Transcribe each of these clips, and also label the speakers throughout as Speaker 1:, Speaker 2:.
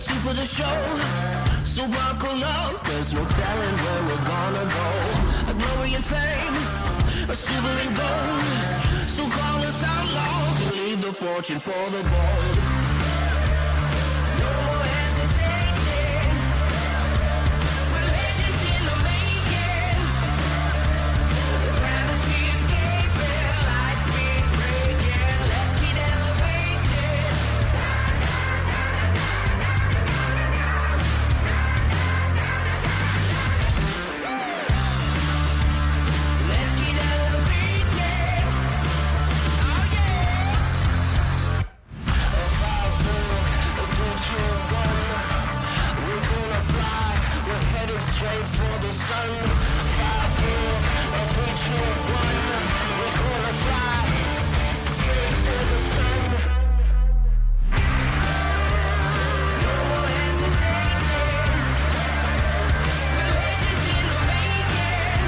Speaker 1: two for the show. So buckle up, there's no telling where we're gonna go. A glory and fame, a silver and gold. So call us outlaws and leave the fortune for the bold. No more hesitating, we're legends in the making. The gravity escaping, light speed breaking. Let's get elevated. Let's get elevated. Oh yeah. A 5-4, a 2-2-1. We're gonna fly. We're headed straight for the sun. 5-4, a 3-2-1. We're gonna fly straight for the sun. No more hesitating. We're legends in the making.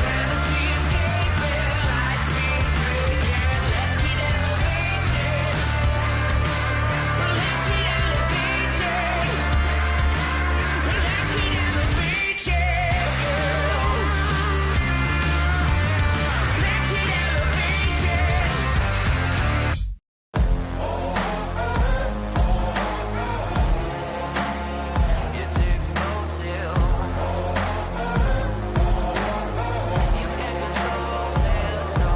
Speaker 1: Gravity escaping, light speed breaking. Let's get elevated. Let's get elevated. Let's get elevated. Let's get elevated. It's explosive. You can't control this, no.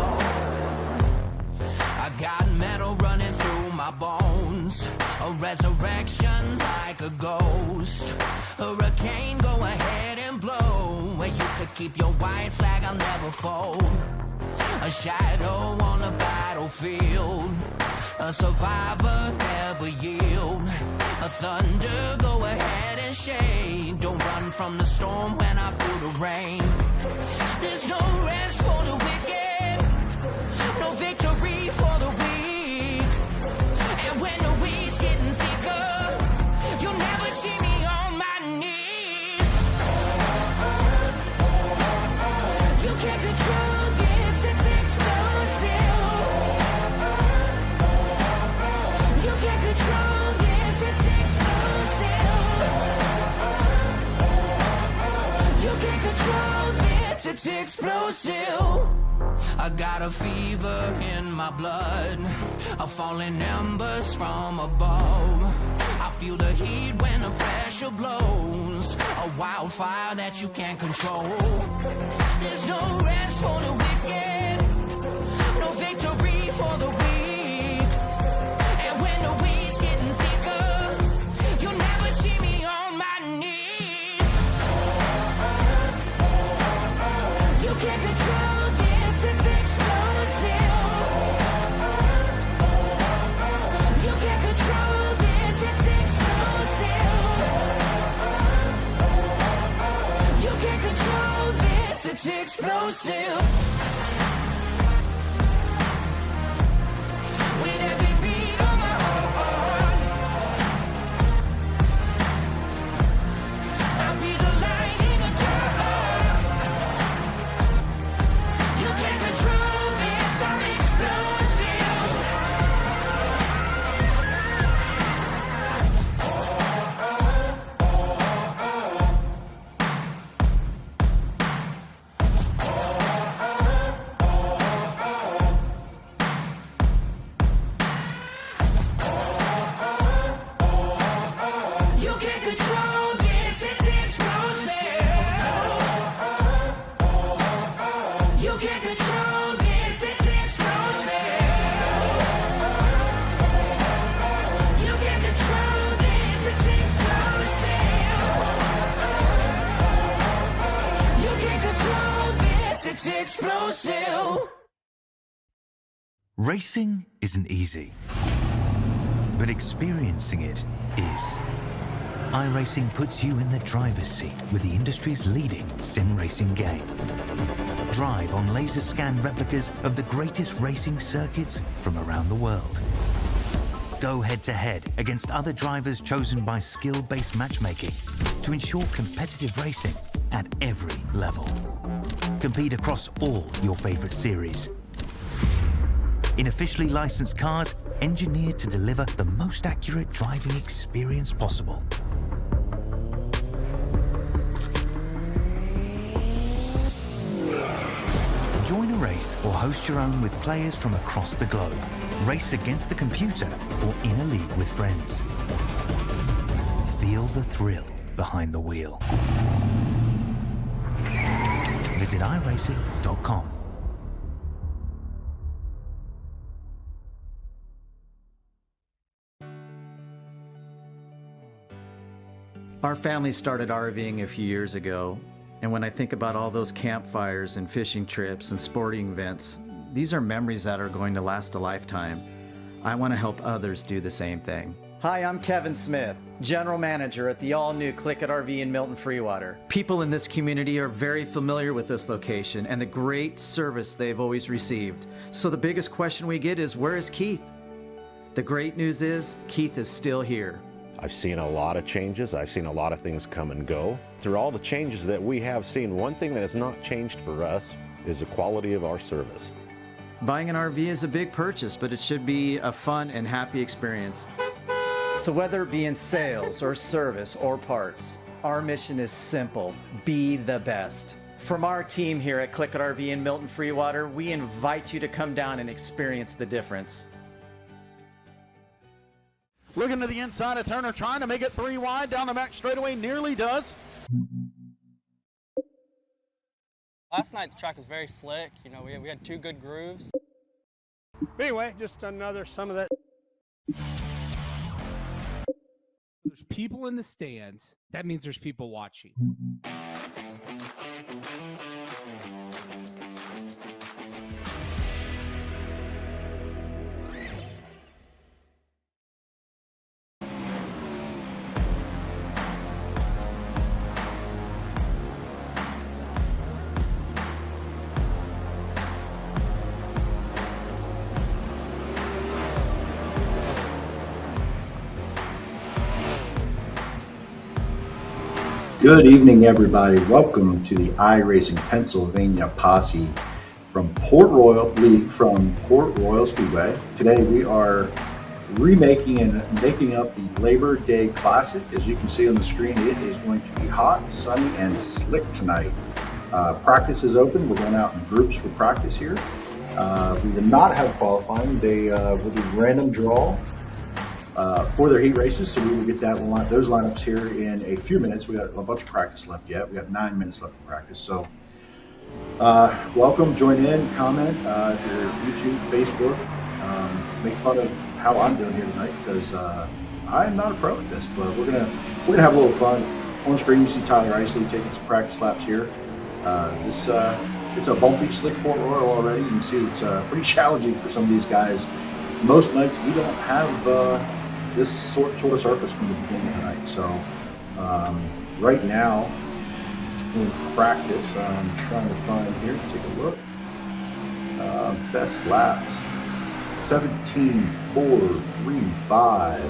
Speaker 1: I got metal running through my bones. A resurrection like a ghost. Hurricane, go ahead and blow. Where you could keep your white flag, I'll never fold. A shadow on a battlefield. A survivor, never yield. A thunder, go ahead and shade. Don't run from the storm when I feel the rain. There's no rest for the wicked, no victory for the weak. And when the weeds getting thicker, you'll never see me on my knees. You can't control this, it's explosive. You can't control this, it's explosive. You can't control this, it's explosive. I got a fever in my blood, a falling embers from above. I feel the heat when the pressure blows, a wildfire that you can't control. There's no rest for the wicked, no victory for the weak. And when the weeds getting thicker, you'll never see me on my knees. You can't control this, it's explosive. You can't control this, it's explosive. You can't control this, it's explosive. With every beat of my heart, I'll be the light in the dark. You can't control this, I'm explosive. You can't control this, it's explosive. You can't control this, it's explosive. You can't control this, it's explosive. You can't control this, it's explosive.
Speaker 2: Racing isn't easy, but experiencing it is. iRacing puts you in the driver's seat with the industry's leading sim racing game. Drive on laser scan replicas of the greatest racing circuits from around the world. Go head-to-head against other drivers chosen by skill-based matchmaking to ensure competitive racing at every level. Compete across all your favorite series. In officially licensed cars engineered to deliver the most accurate driving experience possible. Join a race or host your own with players from across the globe. Race against the computer or in a league with friends. Feel the thrill behind the wheel. Visit iRacing.com.
Speaker 3: Our family started RVing a few years ago, and when I think about all those campfires and fishing trips and sporting events, these are memories that are going to last a lifetime. I want to help others do the same thing. Hi, I'm Kevin Smith, General Manager at the all-new Click It RV in Milton Freewater. People in this community are very familiar with this location and the great service they've always received. So the biggest question we get is, where is Keith? The great news is, Keith is still here.
Speaker 4: I've seen a lot of changes. I've seen a lot of things come and go. Through all the changes that we have seen, one thing that has not changed for us is the quality of our service.
Speaker 3: Buying an RV is a big purchase, but it should be a fun and happy experience. So whether it be in sales or service or parts, our mission is simple: be the best. From our team here at Click It RV in Milton Freewater, we invite you to come down and experience the difference.
Speaker 5: Looking to the inside of Turner, trying to make it 3 wide down the back straightaway, nearly does.
Speaker 6: Last night the track was very slick. You know, we had 2 good grooves.
Speaker 7: But anyway, just another some of that.
Speaker 8: There's people in the stands. That means there's people watching.
Speaker 9: Good evening, everybody. Welcome to the iRacing Pennsylvania Posse from Port Royal Speedway. Today we are remaking and making up the Labor Day Classic. As you can see on the screen, it is going to be hot, sunny, and slick tonight. Practice is open. We're going out in groups for practice here. We will not have qualifying. They will do random draw for their heat races, so we will get those lineups here in a few minutes. We got a bunch of practice left yet. We got 9 minutes left of practice. So welcome, join in, comment if you're YouTube, Facebook, make fun of how I'm doing here tonight, because I'm not a pro at this, but we're gonna have a little fun. On screen you see Tyler Isley taking some practice laps here. It's a bumpy, slick Port Royal already. You can see it's pretty challenging for some of these guys. Most nights we don't have this sort of surface from the beginning of the night. So right now in practice, I'm trying to find here, take a look. Best laps, 17.435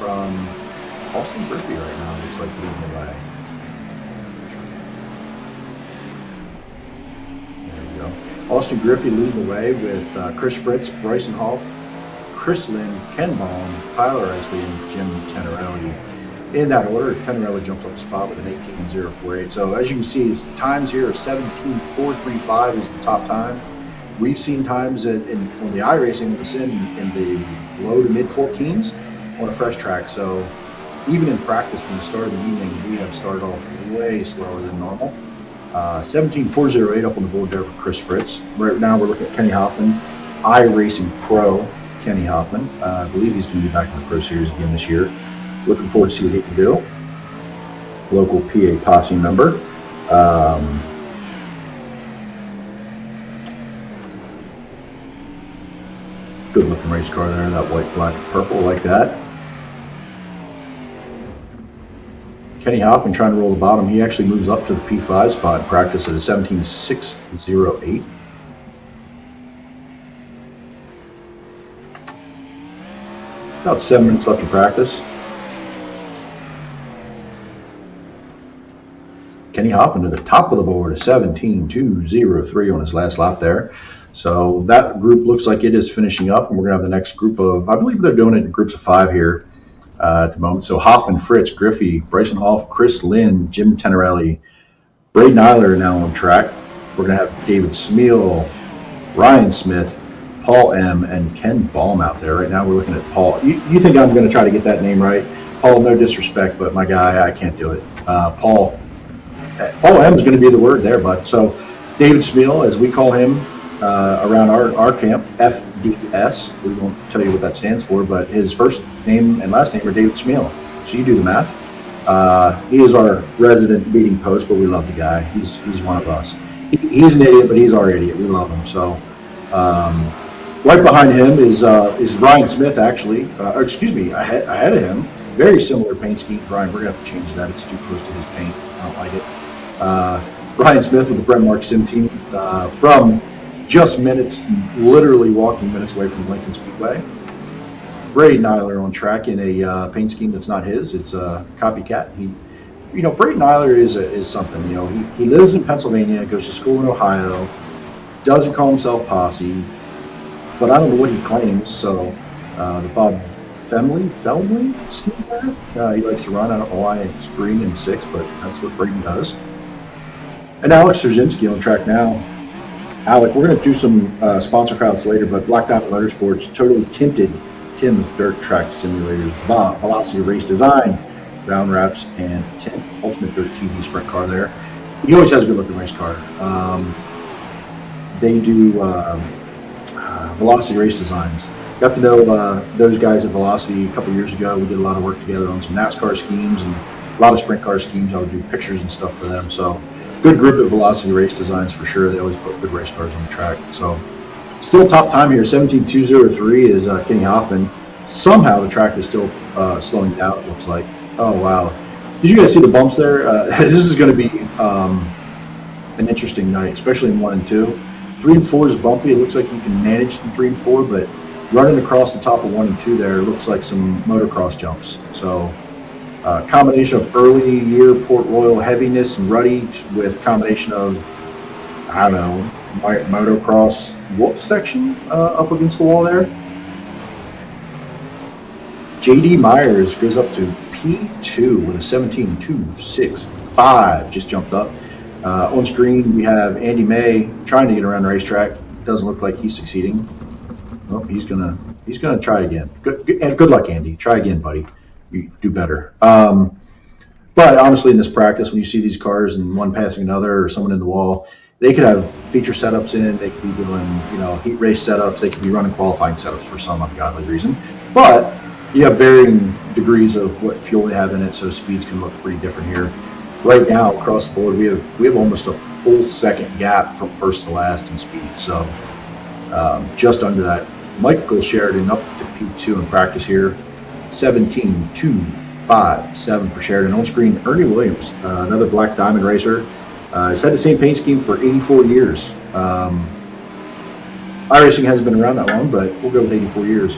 Speaker 9: from Austin Griffey right now. Looks like leading the way. There we go. Austin Griffey leading the way with Chris Fritz, Bryson Hoff, Chris Lynn, Ken Baum, Tyler Isley, and Jim Tenorelli. In that order, Tenorelli jumps up a spot with an 18.048. So as you can see, his times here are 17.435 is the top time. We've seen times on the iRacing with the sim in the low to mid 14s on a fresh track. So even in practice from the start of the evening, we have started off way slower than normal. 17.408 up on the board there for Chris Fritz. Right now we're looking at Kenny Hoffman, iRacing Pro. Kenny Hoffman. I believe he's going to be back in the Pro Series again this year. Looking forward to see what he can do. Local PA Posse member. Good looking race car there, that white, black, purple like that. Kenny Hoffman trying to roll the bottom. He actually moves up to the P5 spot in practice at a 17.608. About 7 minutes left of practice. Kenny Hoffman to the top of the board, a 17.203 on his last lap there. So that group looks like it is finishing up, and we're going to have the next group of, I believe they're doing it in groups of 5 here at the moment. So Hoffman, Fritz, Griffey, Bryson Hoff, Chris Lynn, Jim Tenorelli, Braden Nyler are now on track. We're going to have David Smeal, Ryan Smith, Paul M, and Ken Baum out there. Right now we're looking at Paul. You think I'm going to try to get that name right? Paul, no disrespect, but my guy, I can't do it. Paul M is going to be the word there, bud. So David Smeal, as we call him around our camp, FDS. We won't tell you what that stands for, but his first name and last name are David Smeal. So you do the math. He is our resident beating post, but we love the guy. He's one of us. He's an idiot, but he's our idiot. We love him. So right behind him is Ryan Smith, actually. Excuse me, ahead of him. Very similar paint scheme. Ryan, we're going to have to change that. It's too close to his paint. I don't like it. Ryan Smith with the Brent Mark Sim team from just minutes, literally walking minutes away from Lincoln Speedway. Braden Nyler on track in a paint scheme that's not his. It's a copycat. Braden Nyler is something. He lives in Pennsylvania, goes to school in Ohio, doesn't call himself Posse, but I don't know what he claims. So the Bob Femley scheme there. He likes to run. I don't know why it's green and 6, but that's what Braden does. And Alex Trzynski on track now. Alec, we're going to do some sponsor crowds later, but Black Diamond Motorsports, totally tinted Tim's Dirt Track Simulators, Velocity Race Design, Round Wraps, and Tim Ultimate Dirt TV Sprint car there. He always has a good looking race car. They do Velocity Race Designs. Got to know those guys at Velocity a couple years ago. We did a lot of work together on some NASCAR schemes and a lot of sprint car schemes. I would do pictures and stuff for them. So good group at Velocity Race Designs for sure. They always put good race cars on the track. So still top time here, 17.203 is Kenny Hoffman. Somehow the track is still slowing down, it looks like. Oh, wow. Did you guys see the bumps there? This is going to be an interesting night, especially in 1 and 2. 3 and 4 is bumpy. It looks like you can manage the 3 and 4, but running across the top of 1 and 2 there looks like some motocross jumps. So combination of early year Port Royal heaviness and ruddy with combination of, I don't know, motocross whoop section up against the wall there. JD Myers goes up to P2 with a 17.265, just jumped up. On screen we have Andy May trying to get around the racetrack. Doesn't look like he's succeeding. Oh, he's gonna try again. Good luck, Andy. Try again, buddy. You do better. But honestly, in this practice, when you see these cars and one passing another or someone in the wall, they could have feature setups in. They could be doing, heat race setups. They could be running qualifying setups for some ungodly reason. But you have varying degrees of what fuel they have in it, so speeds can look pretty different here. Right now, across the board, we have almost a full second gap from first to last in speed. So just under that. Michael Sheridan up to P2 in practice here. 17.257 for Sheridan. On screen, Ernie Williams, another Black Diamond racer. Has had the same paint scheme for 84 years. iRacing hasn't been around that long, but we'll go with 84 years.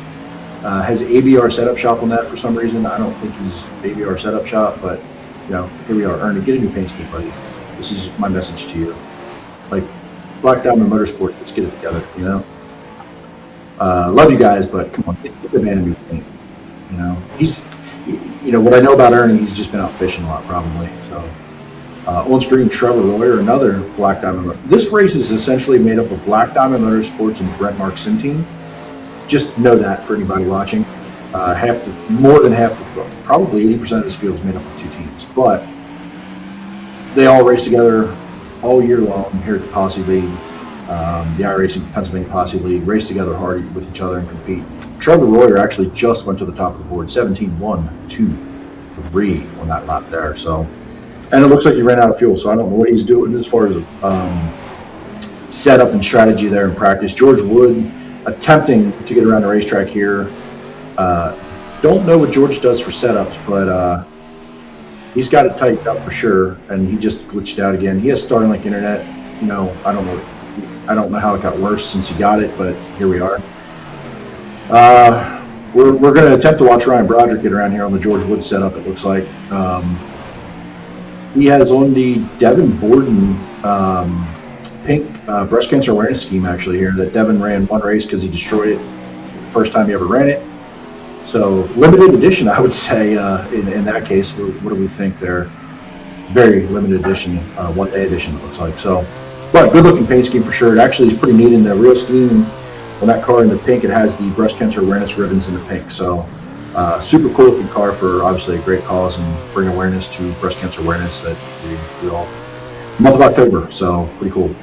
Speaker 9: Has ABR setup shop on that for some reason. I don't think he's ABR setup shop, but here we are. Ernie, get a new paint scheme, buddy. This is my message to you. Like Black Diamond Motorsport, let's get it together. Love you guys, but come on, get the man a new paint. He's, what I know about Ernie, he's just been out fishing a lot, probably. So, on screen, Trevor Royer, another Black Diamond. This race is essentially made up of Black Diamond Motorsports and Brent Mark Sim team. Just know that for anybody watching. More than half, probably 80% of this field is made up of 2 teams. But they all race together all year long here at the Posse League. The iRacing Pennsylvania Posse League race together hard with each other and compete. Trevor Royer actually just went to the top of the board, 17.123 on that lap there. So, and it looks like he ran out of fuel, so I don't know what he's doing as far as setup and strategy there in practice. George Wood attempting to get around the racetrack here. Don't know what George does for setups, but he's got it tightened up for sure, and he just glitched out again. He has Starlink internet. I don't know how it got worse since he got it, but here we are. We're going to attempt to watch Ryan Broderick get around here on the George Wood setup, it looks like. He has on the Devin Borden pink breast cancer awareness scheme actually here that Devin ran one race because he destroyed it the first time he ever ran it. So limited edition, I would say, in that case. What do we think there? Very limited edition, one-day edition, it looks like. So, but good looking paint scheme for sure. It actually is pretty neat in the real scheme. On that car in the pink, it has the breast cancer awareness ribbons in the pink. So super cool looking car for obviously a great cause and bring awareness to breast cancer awareness that we all, month of October. So pretty cool.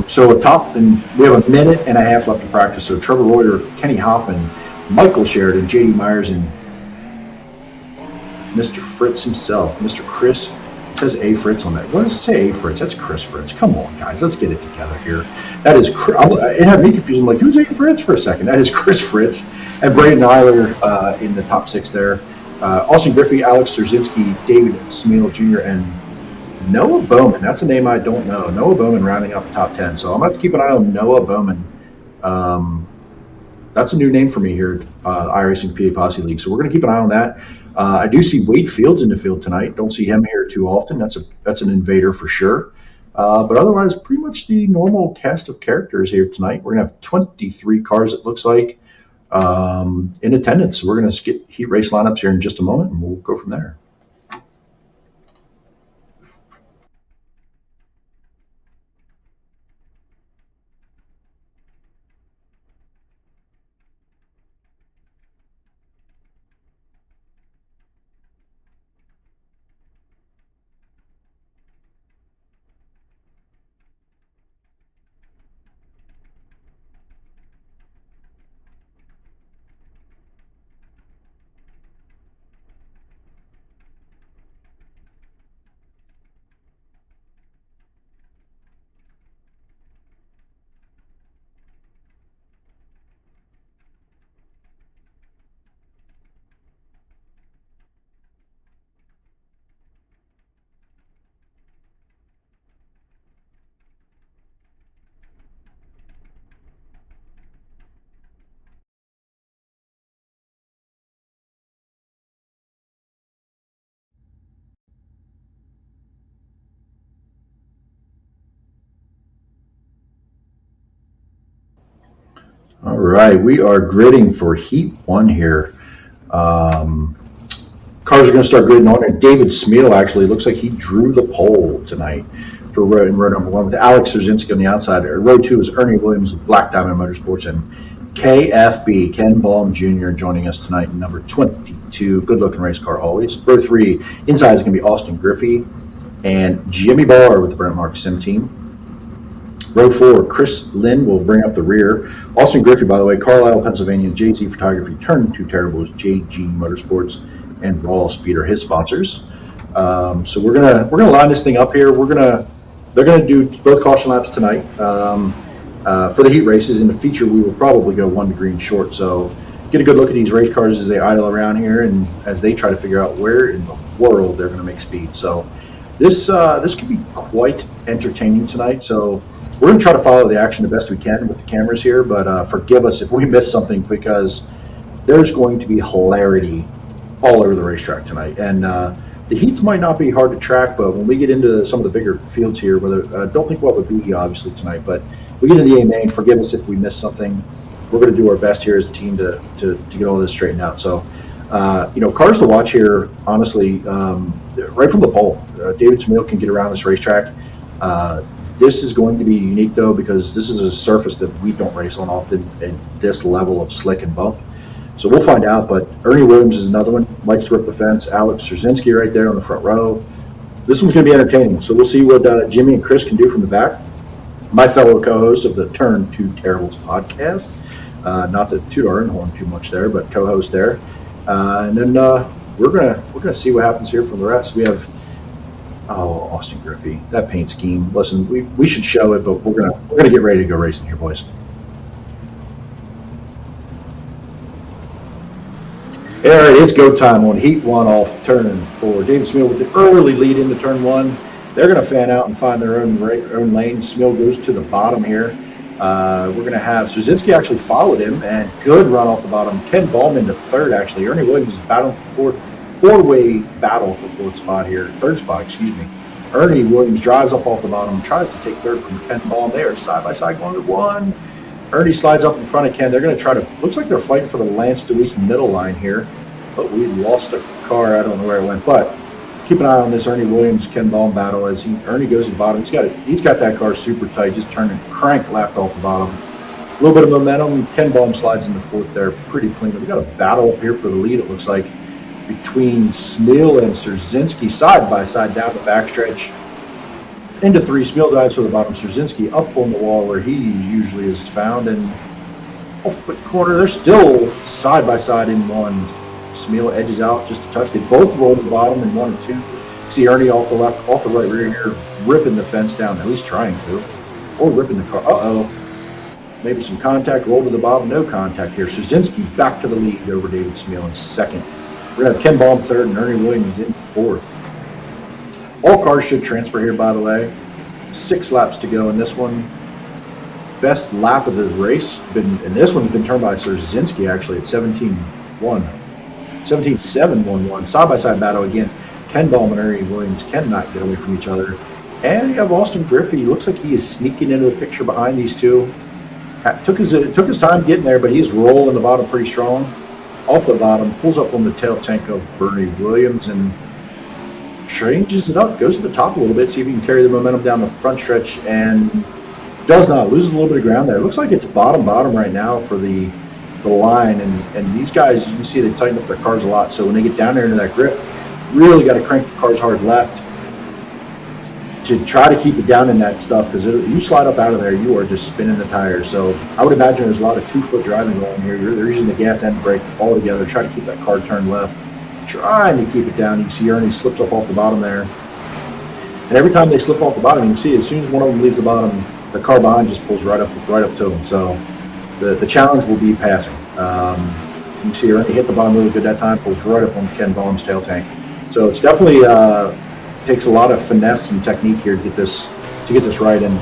Speaker 9: So top, and we have a minute and a half left to practice. So Trevor Reuter, Kenny Hoppin, Michael Sheridan, JD Myers, and Mr. Fritz himself, Mr. Chris. It says A Fritz on that. What does it say A Fritz? That's Chris Fritz. Come on, guys. Let's get it together here. That is it had me confused. I'm like, who's A Fritz for a second? That is Chris Fritz. And Braden Eiler in the top 6 there. Austin Griffey, Alex Szerzynski, David Smeal Jr., and Noah Bowman. That's a name I don't know. Noah Bowman rounding out the top 10. So I'm going to have to keep an eye on Noah Bowman. That's a new name for me here at iRacing PA Posse League. So we're going to keep an eye on that. I do see Wade Fields in the field tonight. Don't see him here too often. That's an invader for sure. But otherwise, pretty much the normal cast of characters here tonight. We're going to have 23 cars, it looks like, in attendance. We're going to skip heat race lineups here in just a moment, and we'll go from there. All right, we are gridding for Heat 1 here. Cars are going to start gridding on, and David Smeal actually looks like he drew the pole tonight for row number 1 with Alex Szerzynski on the outside. Row 2 is Ernie Williams with Black Diamond Motorsports, and KFB, Ken Baum Jr. joining us tonight in number 22. Good looking race car always. Row 3, inside is going to be Austin Griffey and Jimmy Barr with the Brent Mark Sim team. Row 4, Chris Lynn will bring up the rear. Austin Griffey, by the way, Carlisle, Pennsylvania, JZ Photography, Turn 2 Terribles, JG Motorsports, and Raw Speed are his sponsors. So we're gonna line this thing up here. They're gonna do both caution laps tonight for the heat races. In the feature, we will probably go 1 to green short. So get a good look at these race cars as they idle around here and as they try to figure out where in the world they're gonna make speed. So this could be quite entertaining tonight. So we're going to try to follow the action the best we can with the cameras here, but forgive us if we miss something because there's going to be hilarity all over the racetrack tonight. And the heats might not be hard to track, but when we get into some of the bigger fields here, don't think we'll have a B obviously tonight, but we get into the A main, forgive us if we miss something. We're going to do our best here as a team to get all this straightened out. So, cars to watch here, honestly, right from the pole. David Smeal can get around this racetrack. This is going to be unique, though, because this is a surface that we don't race on often in this level of slick and bump. So we'll find out, but Ernie Williams is another one, likes to rip the fence. Alex Szerzynski right there on the front row. This one's going to be entertaining, so we'll see what Jimmy and Chris can do from the back. My fellow co-host of the Turn 2 Terribles podcast, not to toot our own horn too much there, but co-host there. And then we're gonna see what happens here from the rest. We have Austin Griffey, that paint scheme. Listen, we should show it, but we're gonna get ready to go racing here, boys. All right, it's go time on Heat 1 off turn 4. David Smeal with the early lead into turn 1. They're going to fan out and find their own lane. Smeal goes to the bottom here. We're going to have Szerzynski actually followed him, and good run off the bottom. Ken Ballman to third, actually. Ernie Williams is battling for fourth. Four-way battle for third spot, excuse me. Ernie Williams drives up off the bottom, tries to take third from Ken Ball. They are side by side going to one. Ernie slides up in front of Ken. They're going to try to, looks like they're fighting for the Lance DeWeese middle line here. But we lost a car. I don't know where it went. But keep an eye on this Ernie Williams Ken Ball battle as Ernie goes to the bottom. He's got that car super tight, just turning crank left off the bottom. A little bit of momentum. Ken Ball slides into fourth there pretty clean. We got a battle up here for the lead, it looks like, between Smeal and Szerzynski side by side down the backstretch. Into three, Smeal dives for the bottom. Szerzynski up on the wall where he usually is found. And off the corner, they're still side by side in one. Smeal edges out just a touch. They both roll to the bottom in 1 and 2. See Ernie off the left, off the right rear here, ripping the fence down, at least trying to, or ripping the car. Uh-oh. Maybe some contact, roll to the bottom, no contact here. Szerzynski back to the lead over David Smeal in second. We're going to have Ken Baum third and Ernie Williams in fourth. All cars should transfer here, by the way. 6 laps to go in this one. Best lap of the race, and this one's been turned by Szerzynski actually at 17-1. 17-7-1-1. Side-by-side battle again. Ken Baum and Ernie Williams cannot get away from each other. And you have Austin Griffey. Looks like he is sneaking into the picture behind these two. Took his time getting there, but he's rolling the bottom pretty strong. Off the bottom, pulls up on the tail tank of Ernie Williams and changes it up, goes to the top a little bit, see if he can carry the momentum down the front stretch, and does not. Loses a little bit of ground there. It looks like it's bottom right now for the line, and these guys, you can see they tighten up their cars a lot, so when they get down there into that grip, really got to crank the cars hard left to try to keep it down in that stuff, because you slide up out of there, you are just spinning the tires. So I would imagine there's a lot of 2-foot driving going here. They're using the gas and brake all together, trying to keep that car turned left, trying to keep it down. You can see Ernie slips up off the bottom there. And every time they slip off the bottom, you can see as soon as one of them leaves the bottom, the car behind just pulls right up to them. So the challenge will be passing. You can see Ernie hit the bottom really good that time, pulls right up on Ken Baum's tail tank. So it's definitely takes a lot of finesse and technique here to get this right. And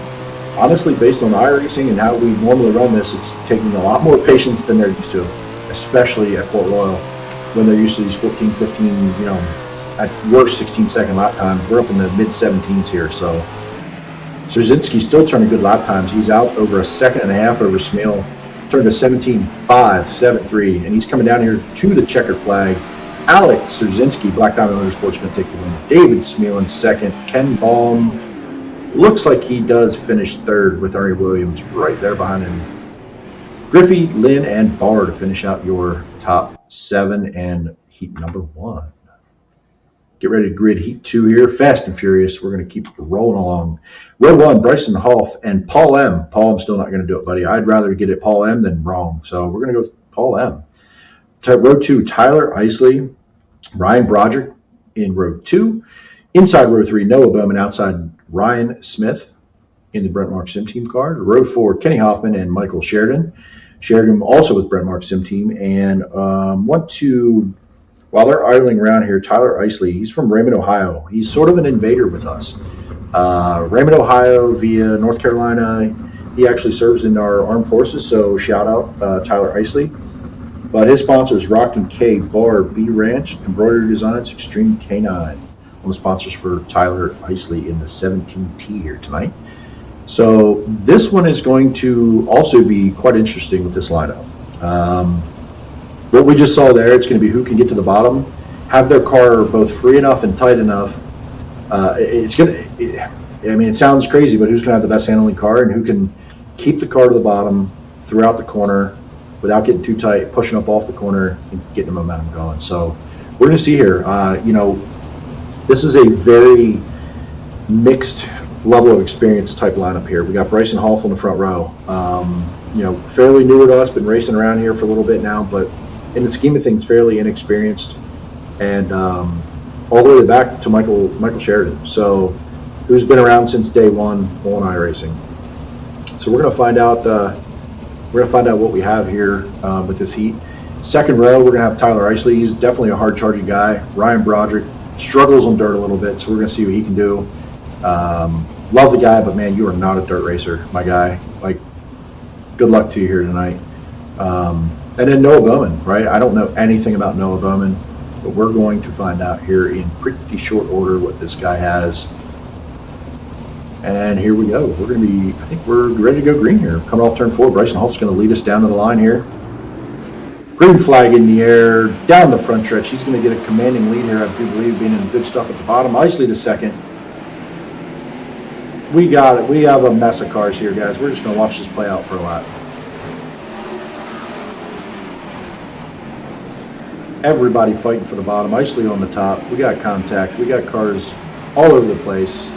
Speaker 9: honestly, based on iRacing and how we normally run this, it's taking a lot more patience than they're used to, especially at Port Royal when they're used to these 14, 15, at worst 16-second lap times. We're up in the mid-17s here. So Szerzynski's still turning good lap times. He's out over a second and a half over Smeal, turned to 17.5, 7.3, and he's coming down here to the checkered flag. Alex Szerzynski, Black Diamond Motorsports, going to take the win. David Smeal in second. Ken Baum looks like he does finish third with Ernie Williams right there behind him. Griffey, Lynn, and Barr to finish out your top 7 and heat number 1. Get ready to grid heat 2 here. Fast and furious. We're going to keep rolling along. Row 1, Bryson Hoff and Paul M. Paul, I'm still not going to do it, buddy. I'd rather get it Paul M than wrong. So we're going to go with Paul M. Row 2, Tyler Isley, Ryan Broderick in row 2. Inside row 3, Noah Bowman. Outside, Ryan Smith in the Brent Mark Sim Team car. Row 4, Kenny Hoffman and Michael Sheridan. Sheridan also with Brent Mark Sim Team. And while they're idling around here, Tyler Isley, he's from Raymond, Ohio. He's sort of an invader with us. Raymond, Ohio via North Carolina. He actually serves in our armed forces, so shout out Tyler Isley. But his sponsors, Rock and K, Bar, B Ranch, Embroidery Designs, Extreme K9. One of the sponsors for Tyler Isley in the 17T here tonight. So this one is going to also be quite interesting with this lineup. What we just saw there, it's going to be who can get to the bottom, have their car both free enough and tight enough. It sounds crazy, but who's going to have the best handling car and who can keep the car to the bottom throughout the corner without getting too tight, pushing up off the corner and getting the momentum going. So we're going to see here, this is a very mixed level of experience type lineup here. We got Bryson Hoff on the front row. Fairly newer to us, been racing around here for a little bit now, but in the scheme of things, fairly inexperienced. And all the way back to Michael Sheridan, so who's been around since day one on iRacing. So we're going to find out. What we have here with this heat. Second row, we're going to have Tyler Isley. He's definitely a hard-charging guy. Ryan Broderick struggles on dirt a little bit, so we're going to see what he can do. Love the guy, but man, you are not a dirt racer, my guy. Good luck to you here tonight. And then Noah Bowman, right? I don't know anything about Noah Bowman, but we're going to find out here in pretty short order what this guy has And here we go. We're going to be, I think we're ready to go green here. Coming off turn 4, Bryson Holt's going to lead us down to the line here. Green flag in the air, down the front stretch. He's going to get a commanding lead here, I do believe, being in good stuff at the bottom. Isley to second. We got it. We have a mess of cars here, guys. We're just going to watch this play out for a lap. Everybody fighting for the bottom. Isley on the top. We got contact. We got cars all over the place.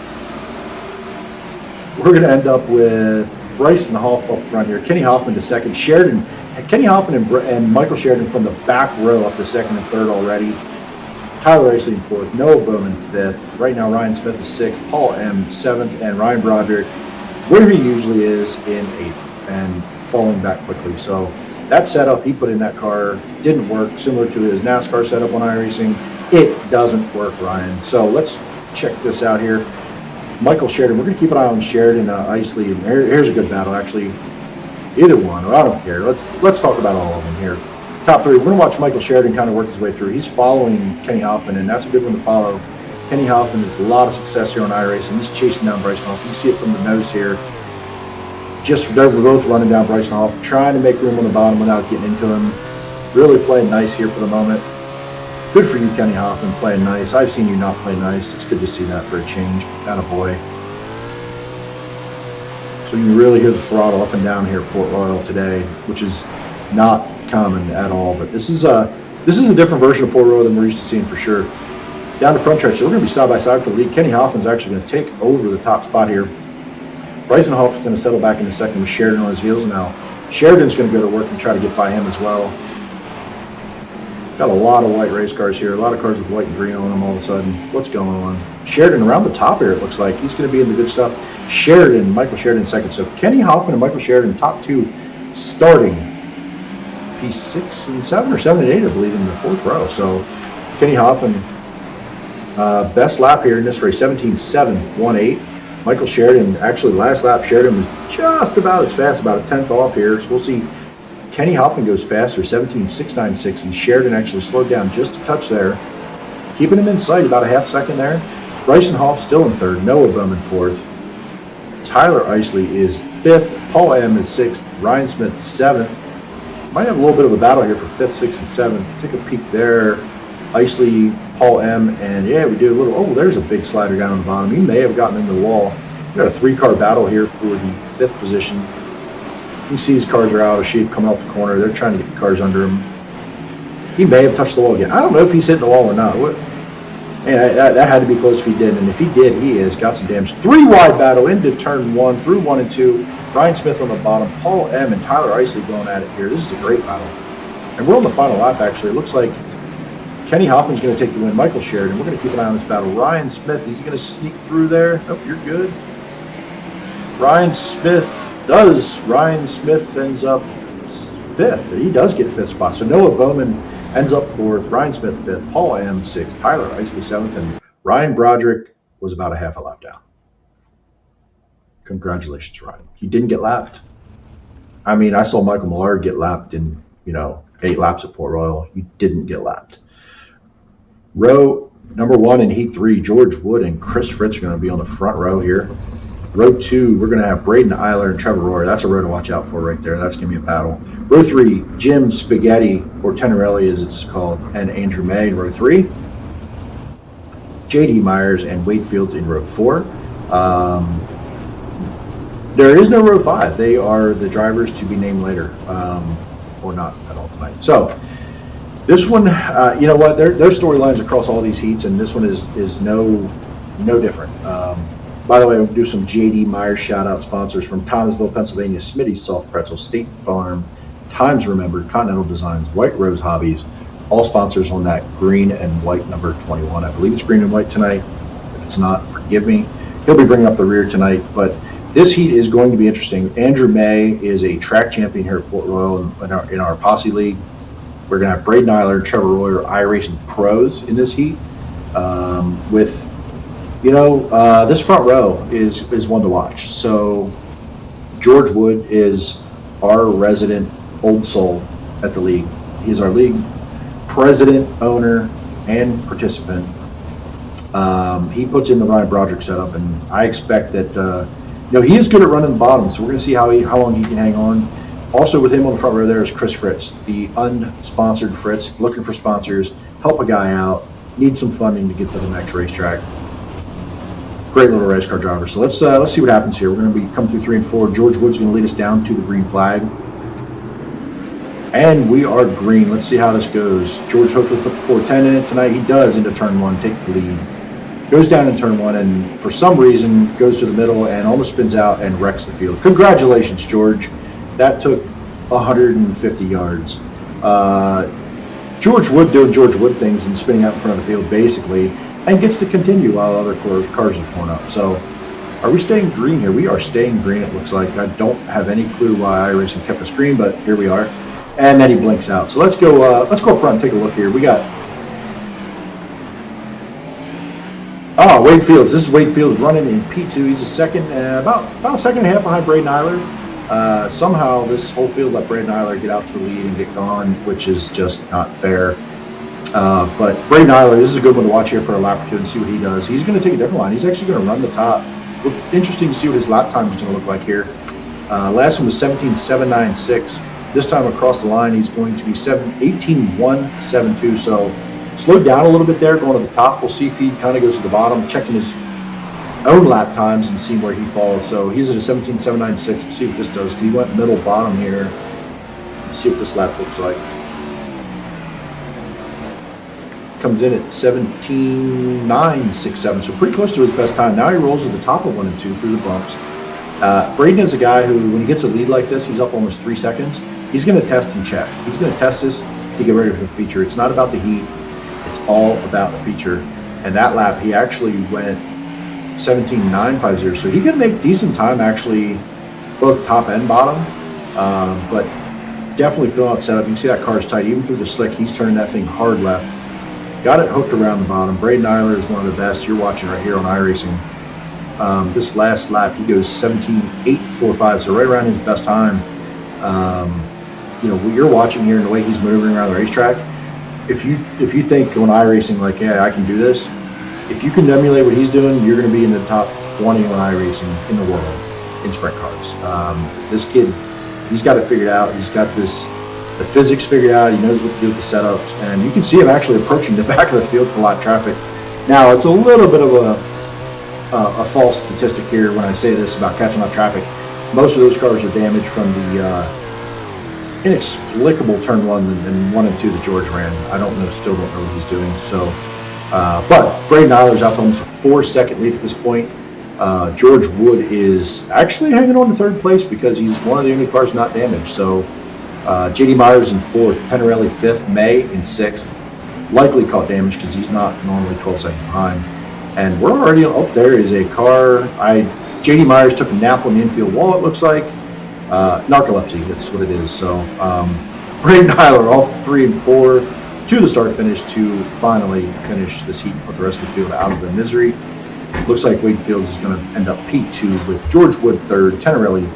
Speaker 9: We're going to end up with Bryson Hoff up front here. Kenny Hoffman to second. Kenny Hoffman and Michael Sheridan from the back row up to second and third already. Tyler Isley in fourth. Noah Bowman fifth. Right now Ryan Smith is sixth. Paul M. seventh. And Ryan Broderick, where he usually is, in eighth and falling back quickly. So that setup he put in that car didn't work, similar to his NASCAR setup on iRacing. It doesn't work, Ryan. So let's check this out here. Michael Sheridan, we're going to keep an eye on Sheridan, Isley. Here's a good battle, actually. Either one, I don't care. Let's talk about all of them here. Top 3, we're going to watch Michael Sheridan kind of work his way through. He's following Kenny Hoffman, and that's a good one to follow. Kenny Hoffman has a lot of success here on iRacing. He's chasing down Bryson Hoff. You can see it from the nose here. They're both running down Bryson Hoff, trying to make room on the bottom without getting into him. Really playing nice here for the moment. Good for you, Kenny Hoffman, playing nice. I've seen you not play nice. It's good to see that for a change. Attaboy. So you can really hear the throttle up and down here at Port Royal today, which is not common at all. But this is a different version of Port Royal than we're used to seeing for sure. Down the front stretch, so we're going to be side by side for the lead. Kenny Hoffman's actually going to take over the top spot here. Bryson Hoffman's going to settle back into second with Sheridan on his heels now. Sheridan's going to go to work and try to get by him as well. Got a lot of white race cars here, a lot of cars with white and green on them all of a sudden. What's going on? Sheridan around the top here, it looks like. He's going to be in the good stuff. Michael Sheridan second. So Kenny Hoffman and Michael Sheridan, top 2, starting P6 and 7 or 7 and 8, I believe, in the 4th row. So Kenny Hoffman, best lap here in this race, 17.718. Michael Sheridan, actually last lap, Sheridan was just about as fast, about a 10th off here. So we'll see. Kenny Hoffman goes faster, 17.696, and Sheridan actually slowed down just a touch there, keeping him in sight about a half second there. Bryson Hoff still in third, Noah Bowman fourth. Tyler Isley is fifth, Paul M is sixth, Ryan Smith seventh. Might have a little bit of a battle here for fifth, sixth, and seventh. Take a peek there. Isley, Paul M, and yeah, we do a little, there's a big slider down on the bottom. He may have gotten into the wall. We got a 3-car battle here for the 5th position. You can see these cars are out of shape coming off the corner. They're trying to get the cars under him. He may have touched the wall again. I don't know if he's hitting the wall or not. That had to be close if he did. And if he did, he has got some damage. 3-wide battle into turn 1, through 1 and 2. Ryan Smith on the bottom. Paul M and Tyler Isley going at it here. This is a great battle. And we're on the final lap, actually. It looks like Kenny Hoffman's going to take the win. Michael Sheridan, we're going to keep an eye on this battle. Ryan Smith, is he going to sneak through there? Nope, you're good. Ryan Smith ends up 5th. He does get 5th spot. So Noah Bowman ends up 4th. Ryan Smith 5th. Paul M 6th. Tyler Isley 7th. And Ryan Broderick was about a half a lap down. Congratulations, Ryan. He didn't get lapped. I mean, I saw Michael Millard get lapped in, 8 laps at Port Royal. He didn't get lapped. Row number 1 in Heat 3, George Wood and Chris Fritz are going to be on the front row here. Row 2, we're going to have Braden Eiler and Trevor Royer. That's a row to watch out for right there. That's going to be a battle. Row 3, Jim Spaghetti, or Tenerelli as it's called, and Andrew May in row 3. J.D. Myers and Wade Fields in row 4. There is no row 5. They are the drivers to be named later, or not at all tonight. So this one, you know what? There's storylines across all these heats, and this one is no different. By the way, we'll do some J.D. Myers shout-out sponsors from Thomasville, Pennsylvania, Smitty's Soft Pretzel, State Farm, Times Remembered, Continental Designs, White Rose Hobbies, all sponsors on that green and white number 21. I believe it's green and white tonight. If it's not, forgive me. He'll be bringing up the rear tonight, but this heat is going to be interesting. Andrew May is a track champion here at Port Royal in our Posse League. We're going to have Braden Eiler and Trevor Royer, iRacing pros in this heat with this front row is one to watch. So George Wood is our resident old soul at the league. He's our league president, owner, and participant. He puts in the Ryan Broderick setup, and I expect that he is good at running the bottom, so we're going to see how long he can hang on. Also with him on the front row there is Chris Fritz, the unsponsored Fritz, looking for sponsors, help a guy out, need some funding to get to the next racetrack. Great little race car driver. So let's see what happens here. We're going to be coming through 3 and 4. George Wood's going to lead us down to the green flag. And we are green. Let's see how this goes. George hopefully put the 410 in it tonight. He does into turn 1, take the lead. Goes down in turn 1 and for some reason goes to the middle and almost spins out and wrecks the field. Congratulations, George. That took 150 yards. George Wood doing George Wood things and spinning out in front of the field basically, and gets to continue while other cars are torn up. So are we staying green here? We are staying green, it looks like. I don't have any clue why iRacing kept us green, but here we are. And then he blinks out. So let's go up front and take a look here. We got Wade Fields. This is Wade Fields running in P2. He's a second, about a second and a half behind Braden Eiler. Somehow this whole field let Braden Eiler get out to the lead and get gone, which is just not fair. But Braden Eiler, this is a good one to watch here for a lap or two and see what he does. He's going to take a different line. He's actually going to run the top. Interesting to see what his lap time is going to look like here. Last one was 17.796. This time across the line, he's going to be 18.172. So slowed down a little bit there, going to the top. We'll see if he kind of goes to the bottom, checking his own lap times and see where he falls. So he's at a 17.796. We'll see what this does. He went middle bottom here. Let's see what this lap looks like. Comes in at 17.967, so pretty close to his best time. Now he rolls to the top of 1 and 2 through the bumps. Braden is a guy who, when he gets a lead like this, he's up almost 3 seconds. He's going to test and check. He's going to test this to get ready for the feature. It's not about the heat. It's all about the feature. And that lap, he actually went 17.950, so he can make decent time actually, both top and bottom. But definitely filling out setup. You can see that car's tight. Even through the slick, he's turning that thing hard left. Got it hooked around the bottom. Braden Eiler is one of the best. You're watching right here on iRacing. This last lap, he goes 17.845, so right around his best time. What you're watching here and the way he's moving around the racetrack, if you think on iRacing like, yeah, I can do this, if you can emulate what he's doing, you're going to be in the top 20 on iRacing in the world in sprint cars. This kid, he's got it figured out. He's got the physics figured out. He knows what to do with the setups, and you can see him actually approaching the back of the field with a lot of traffic. Now, it's a little bit of a false statistic here when I say this about catching up traffic. Most of those cars are damaged from the inexplicable turn 1 and 1 and 2 that George ran. I still don't know what he's doing. So, but Braden Eiler's out to almost a 4-second lead at this point. George Wood is actually hanging on to 3rd place because he's one of the only cars not damaged. So, JD Myers in 4th, Penarelli 5th, May in 6th. Likely caught damage because he's not normally 12 seconds behind. And we're already up there is a car. JD Myers took a nap on the infield wall, it looks like. Narcolepsy, that's what it is. So Braden Eiler off 3 and 4 to the start finish to finally finish this heat and put the rest of the field out of the misery. Looks like Wade Fields is going to end up P2 with George Wood 3rd, Tenarelli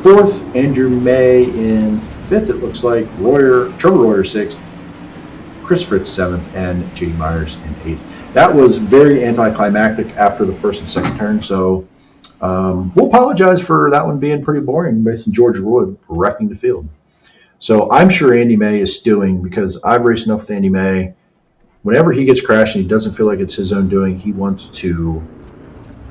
Speaker 9: 4th, Andrew May in 5th, it looks like, Trevor Royer 6th, Chris Fritz 7th, and JD Myers in 8th. That was very anticlimactic after the 1st and 2nd turn, so we'll apologize for that one being pretty boring based on George Wood wrecking the field. So I'm sure Andy May is stewing because I've raced enough with Andy May. Whenever he gets crashed and he doesn't feel like it's his own doing, he wants to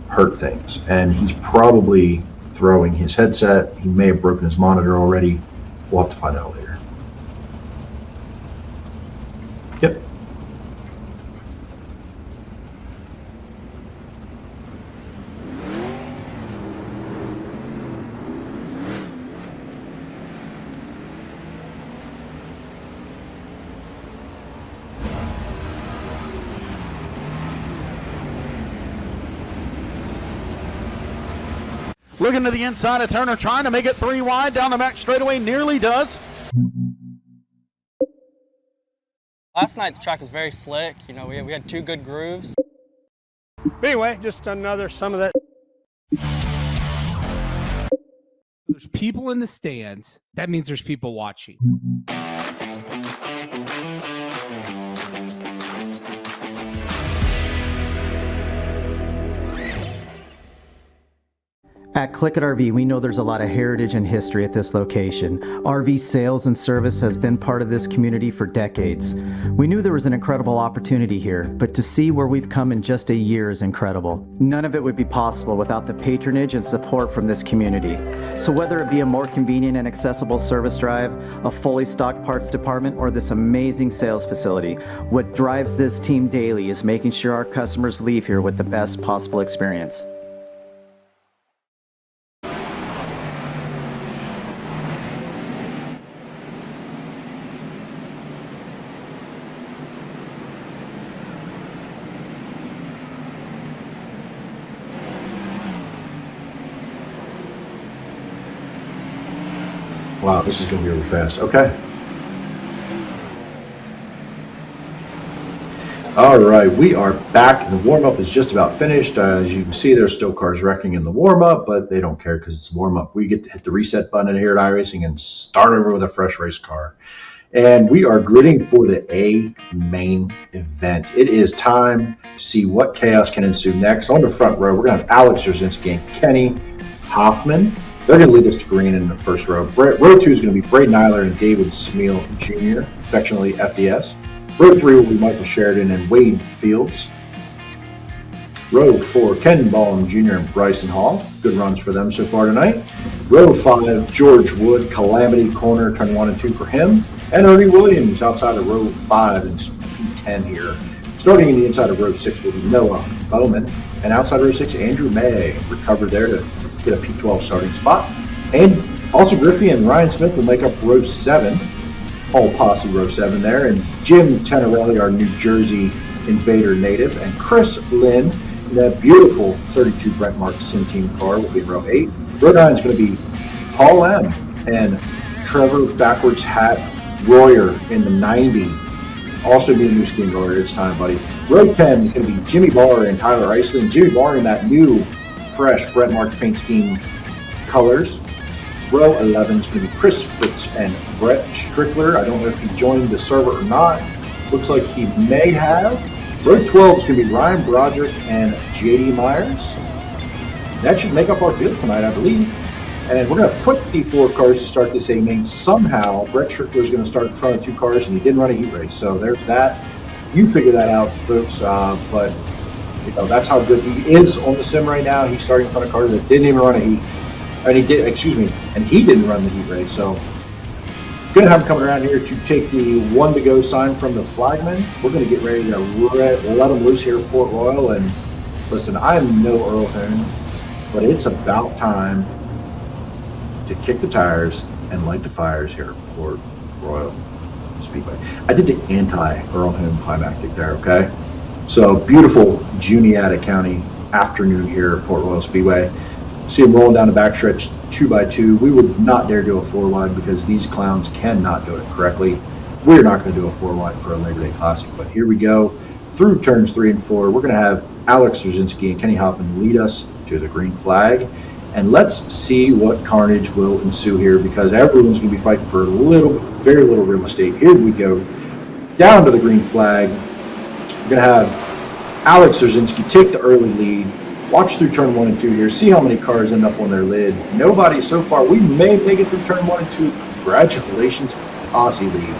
Speaker 9: hurt things. And he's probably throwing his headset. He may have broken his monitor already. We'll have to find out later. Yep.
Speaker 5: Looking to the inside of Turner, trying to make it 3 wide down the back straightaway, nearly does.
Speaker 6: Last night the track was very slick. We had 2 good grooves.
Speaker 7: But anyway, just another some of that.
Speaker 8: There's people in the stands. That means there's people watching.
Speaker 3: At Click It RV, we know there's a lot of heritage and history at this location. RV sales and service has been part of this community for decades. We knew there was an incredible opportunity here, but to see where we've come in just a year is incredible. None of it would be possible without the patronage and support from this community. So whether it be a more convenient and accessible service drive, a fully stocked parts department, or this amazing sales facility, what drives this team daily is making sure our customers leave here with the best possible experience.
Speaker 9: Wow, this is going to be really fast. Okay. All right, we are back. The warm-up is just about finished. As you can see, there's still cars wrecking in the warm-up, but they don't care because it's warm-up. We get to hit the reset button here at iRacing and start over with a fresh race car. And we are gridding for the A main event. It is time to see what chaos can ensue next. On the front row, we're going to have Alex Rzazinski and Kenny Hoffman. They're going to lead us to green in the first row. Row 2 is going to be Braden Nyler and David Smeal Jr., affectionately FDS. Row 3 will be Michael Sheridan and Wade Fields. Row 4, Ken Ballin Jr. and Bryson Hall. Good runs for them so far tonight. Row 5, George Wood, Calamity Corner, turn 1 and 2 for him. And Ernie Williams outside of row 5 and P10 here. Starting in the inside of row 6 will be Noah Bowman. And outside row 6, Andrew May. Recovered there to get a P12 starting spot. And also Griffey and Ryan Smith will make up row 7. All Posse row 7 there. And Jim Tenorelli, our New Jersey Invader native. And Chris Lynn, that beautiful 32 Brent Mark Sim Team car, will be in row 8. Row 9 is going to be Paul M. and Trevor Backwards Hat Royer in the 90. Also be a new skin roller. It's time, buddy. Row 10 is going to be Jimmy Barr and Tyler Isley. And Jimmy Barr in that new fresh Brent Marks paint scheme colors. Row 11 is going to be Chris Fritz and Brett Strickler. I don't know if he joined the server or not. Looks like he may have. Row 12 is going to be Ryan Broderick and JD Myers. That should make up our field tonight, I believe. And we're going to put the 4 cars to start this A main. Somehow, Brett Strickler is going to start in front of 2 cars, and he didn't run a heat race. So there's that. You figure that out, folks. But you know, that's how good he is on the sim right now. He's starting in front of cars that didn't even run a heat. And he did, and he didn't run the heat race. So, gonna have him coming around here to take the 1 to go sign from the flagman. We're gonna get ready to let him loose here at Port Royal. And listen, I'm no Earl Hoon, but it's about time to kick the tires and light the fires here at Port Royal Speedway. I did the anti-Earl Hoon climactic there, okay? So beautiful Juniata County afternoon here at Port Royal Speedway. See them rolling down the backstretch 2x2. We would not dare do a 4-wide because these clowns cannot do it correctly. We're not going to do a 4-wide for a Labor Day Classic, but here we go. Through turns 3 and 4, we're going to have Alex Rzazinski and Kenny Hoffman lead us to the green flag. And let's see what carnage will ensue here because everyone's going to be fighting for very little real estate. Here we go. Down to the green flag. We're going to have Alex Rzazinski take the early lead. Watch through turn 1 and 2 here. See how many cars end up on their lid. Nobody so far. We may make it through turn 1 and 2. Congratulations, Posse lead.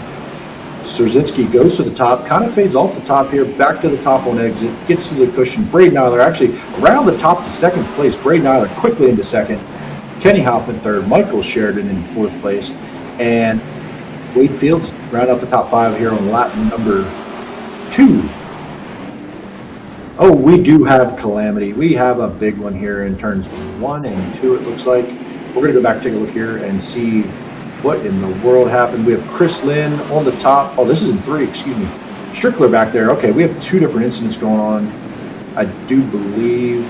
Speaker 9: Rzazinski goes to the top, kind of fades off the top here, back to the top on exit, gets to the cushion. Braden Nyler actually around the top to 2nd place. Braden Nyler quickly into 2nd. Kenny Hoffman 3rd. Michael Sheridan in 4th place. And Wade Fields round out the top 5 here on lap number 2. Oh, we do have Calamity. We have a big one here in turns 1 and 2, it looks like. We're going to go back and take a look here and see what in the world happened. We have Chris Lynn on the top. Oh, this is in 3, excuse me. Strickler back there. Okay, we have 2 different incidents going on. I do believe.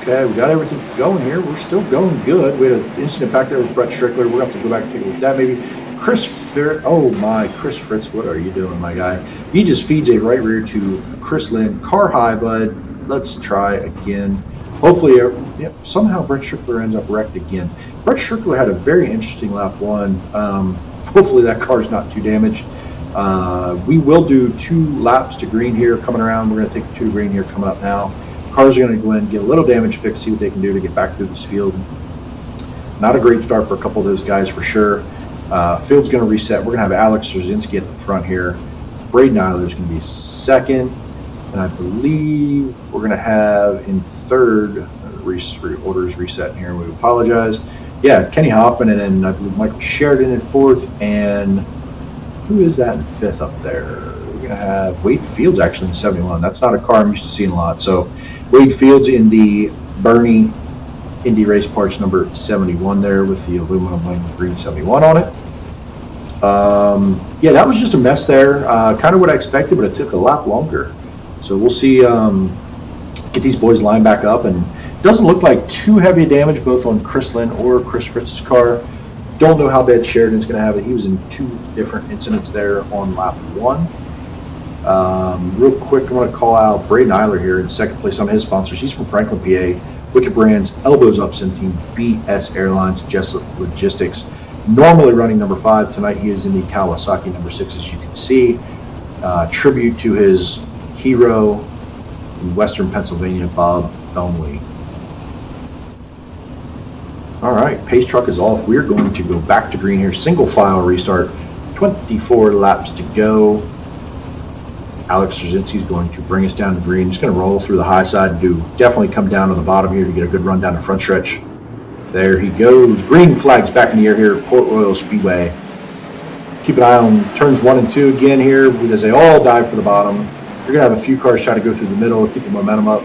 Speaker 9: Okay, we got everything going here. We're still going good. We had an incident back there with Brett Strickler. We're going to have to go back and take a look at that maybe. Chris Fritz, oh my, Chris Fritz, what are you doing, my guy? He just feeds a right rear to Chris Lynn. Car high, bud. Let's try again. Hopefully, somehow Brett Strickler ends up wrecked again. Brett Strickler had a very interesting lap 1. Hopefully that car's not too damaged. We will do 2 laps to green here coming around. We're going to take 2 to green here coming up now. Cars are going to go in and get a little damage fixed, see what they can do to get back through this field. Not a great start for a couple of those guys for sure. Field's going to reset. We're going to have Alex Rzazinski at the front here. Braden Eiler is going to be second. And I believe we're going to have in third, orders reset here. We apologize. Yeah, Kenny Hoffman, and then I believe Michael Sheridan in fourth. And who is that in fifth up there? We're going to have Wade Fields actually in 71. That's not a car I'm used to seeing a lot. So Wade Fields in the Bernie Indy Race Parts number 71 there with the aluminum line with green 71 on it. Yeah, that was just a mess there. Kind of what I expected, but it took a lot longer. So we'll see, get these boys lined back up, and it doesn't look like too heavy damage both on Chris Lynn or Chris Fritz's car. Don't know how bad Sheridan's going to have it. He was in 2 different incidents there on lap 1. Real quick, I'm going to call out Braden Eiler here in second place on his sponsors. He's from Franklin, PA. Wicked Brands, Elbows Up Sim Team, BS Airlines, Jessup Logistics. Normally running number 5. Tonight he is in the Kawasaki number 6, as you can see. Tribute to his hero in Western Pennsylvania, Bob Thomley. All right, pace truck is off. We're going to go back to green here. Single file restart. 24 laps to go. Alex Rzazinski is going to bring us down to green. He's going to roll through the high side and definitely come down to the bottom here to get a good run down the front stretch. There he goes. Green flags back in the air here at Port Royal Speedway. Keep an eye on turns 1 and 2 again here because they all dive for the bottom. You're going to have a few cars try to go through the middle, keep the momentum up.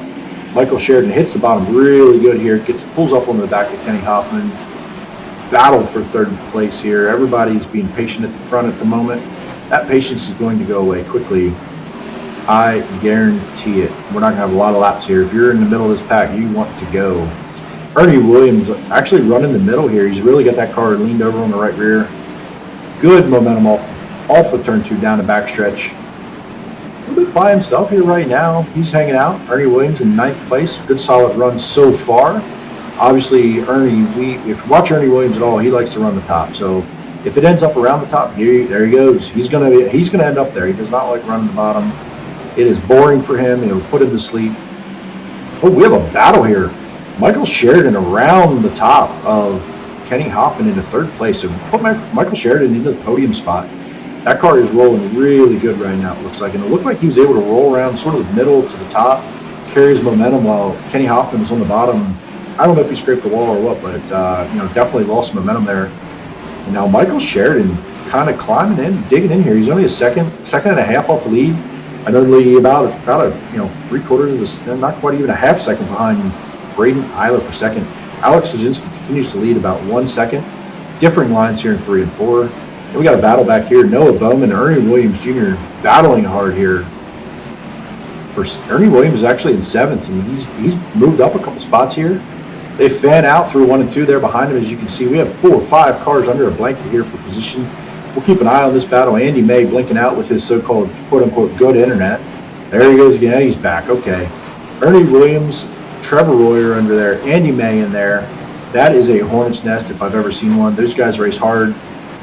Speaker 9: Michael Sheridan hits the bottom really good here. Pulls up on the back of Kenny Hoffman. Battle for third place here. Everybody's being patient at the front at the moment. That patience is going to go away quickly. I guarantee it. We're not going to have a lot of laps here. If you're in the middle of this pack, you want to go. Ernie Williams actually running the middle here. He's really got that car leaned over on the right rear. Good momentum off of turn 2 down the backstretch. A little bit by himself here right now. He's hanging out. Ernie Williams in 9th place. Good solid run so far. Obviously, Ernie, if you watch Ernie Williams at all, he likes to run the top. So if it ends up around the top, there he goes. He's gonna end up there. He does not like running the bottom. It is boring for him. It'll put him to sleep. Oh, we have a battle here. Michael Sheridan around the top of Kenny Hoffman into 3rd place. So put Michael Sheridan into the podium spot. That car is rolling really good right now, it looks like. And it looked like he was able to roll around sort of the middle to the top, carry his momentum while Kenny Hoffman was on the bottom. I don't know if he scraped the wall or what, but definitely lost some momentum there. And now Michael Sheridan kind of climbing in, digging in here. He's only a second and a half off the lead. I know about 3/4 of this, not quite even a half second behind Braden Eiler for second. Alex Rzazinski continues to lead about 1 second. Differing lines here in 3 and 4. And we got a battle back here. Noah Bowman and Ernie Williams Jr. battling hard here. Ernie Williams is actually in 7th, and he's moved up a couple spots here. They fan out through 1 and 2 there behind him. As you can see, we have 4 or 5 cars under a blanket here for position. We'll keep an eye on this battle. Andy May blinking out with his so-called quote-unquote good internet. There he goes again. He's back. Okay. Ernie Williams, Trevor Royer under there, Andy May in there. That is a hornet's nest if I've ever seen one. Those guys race hard.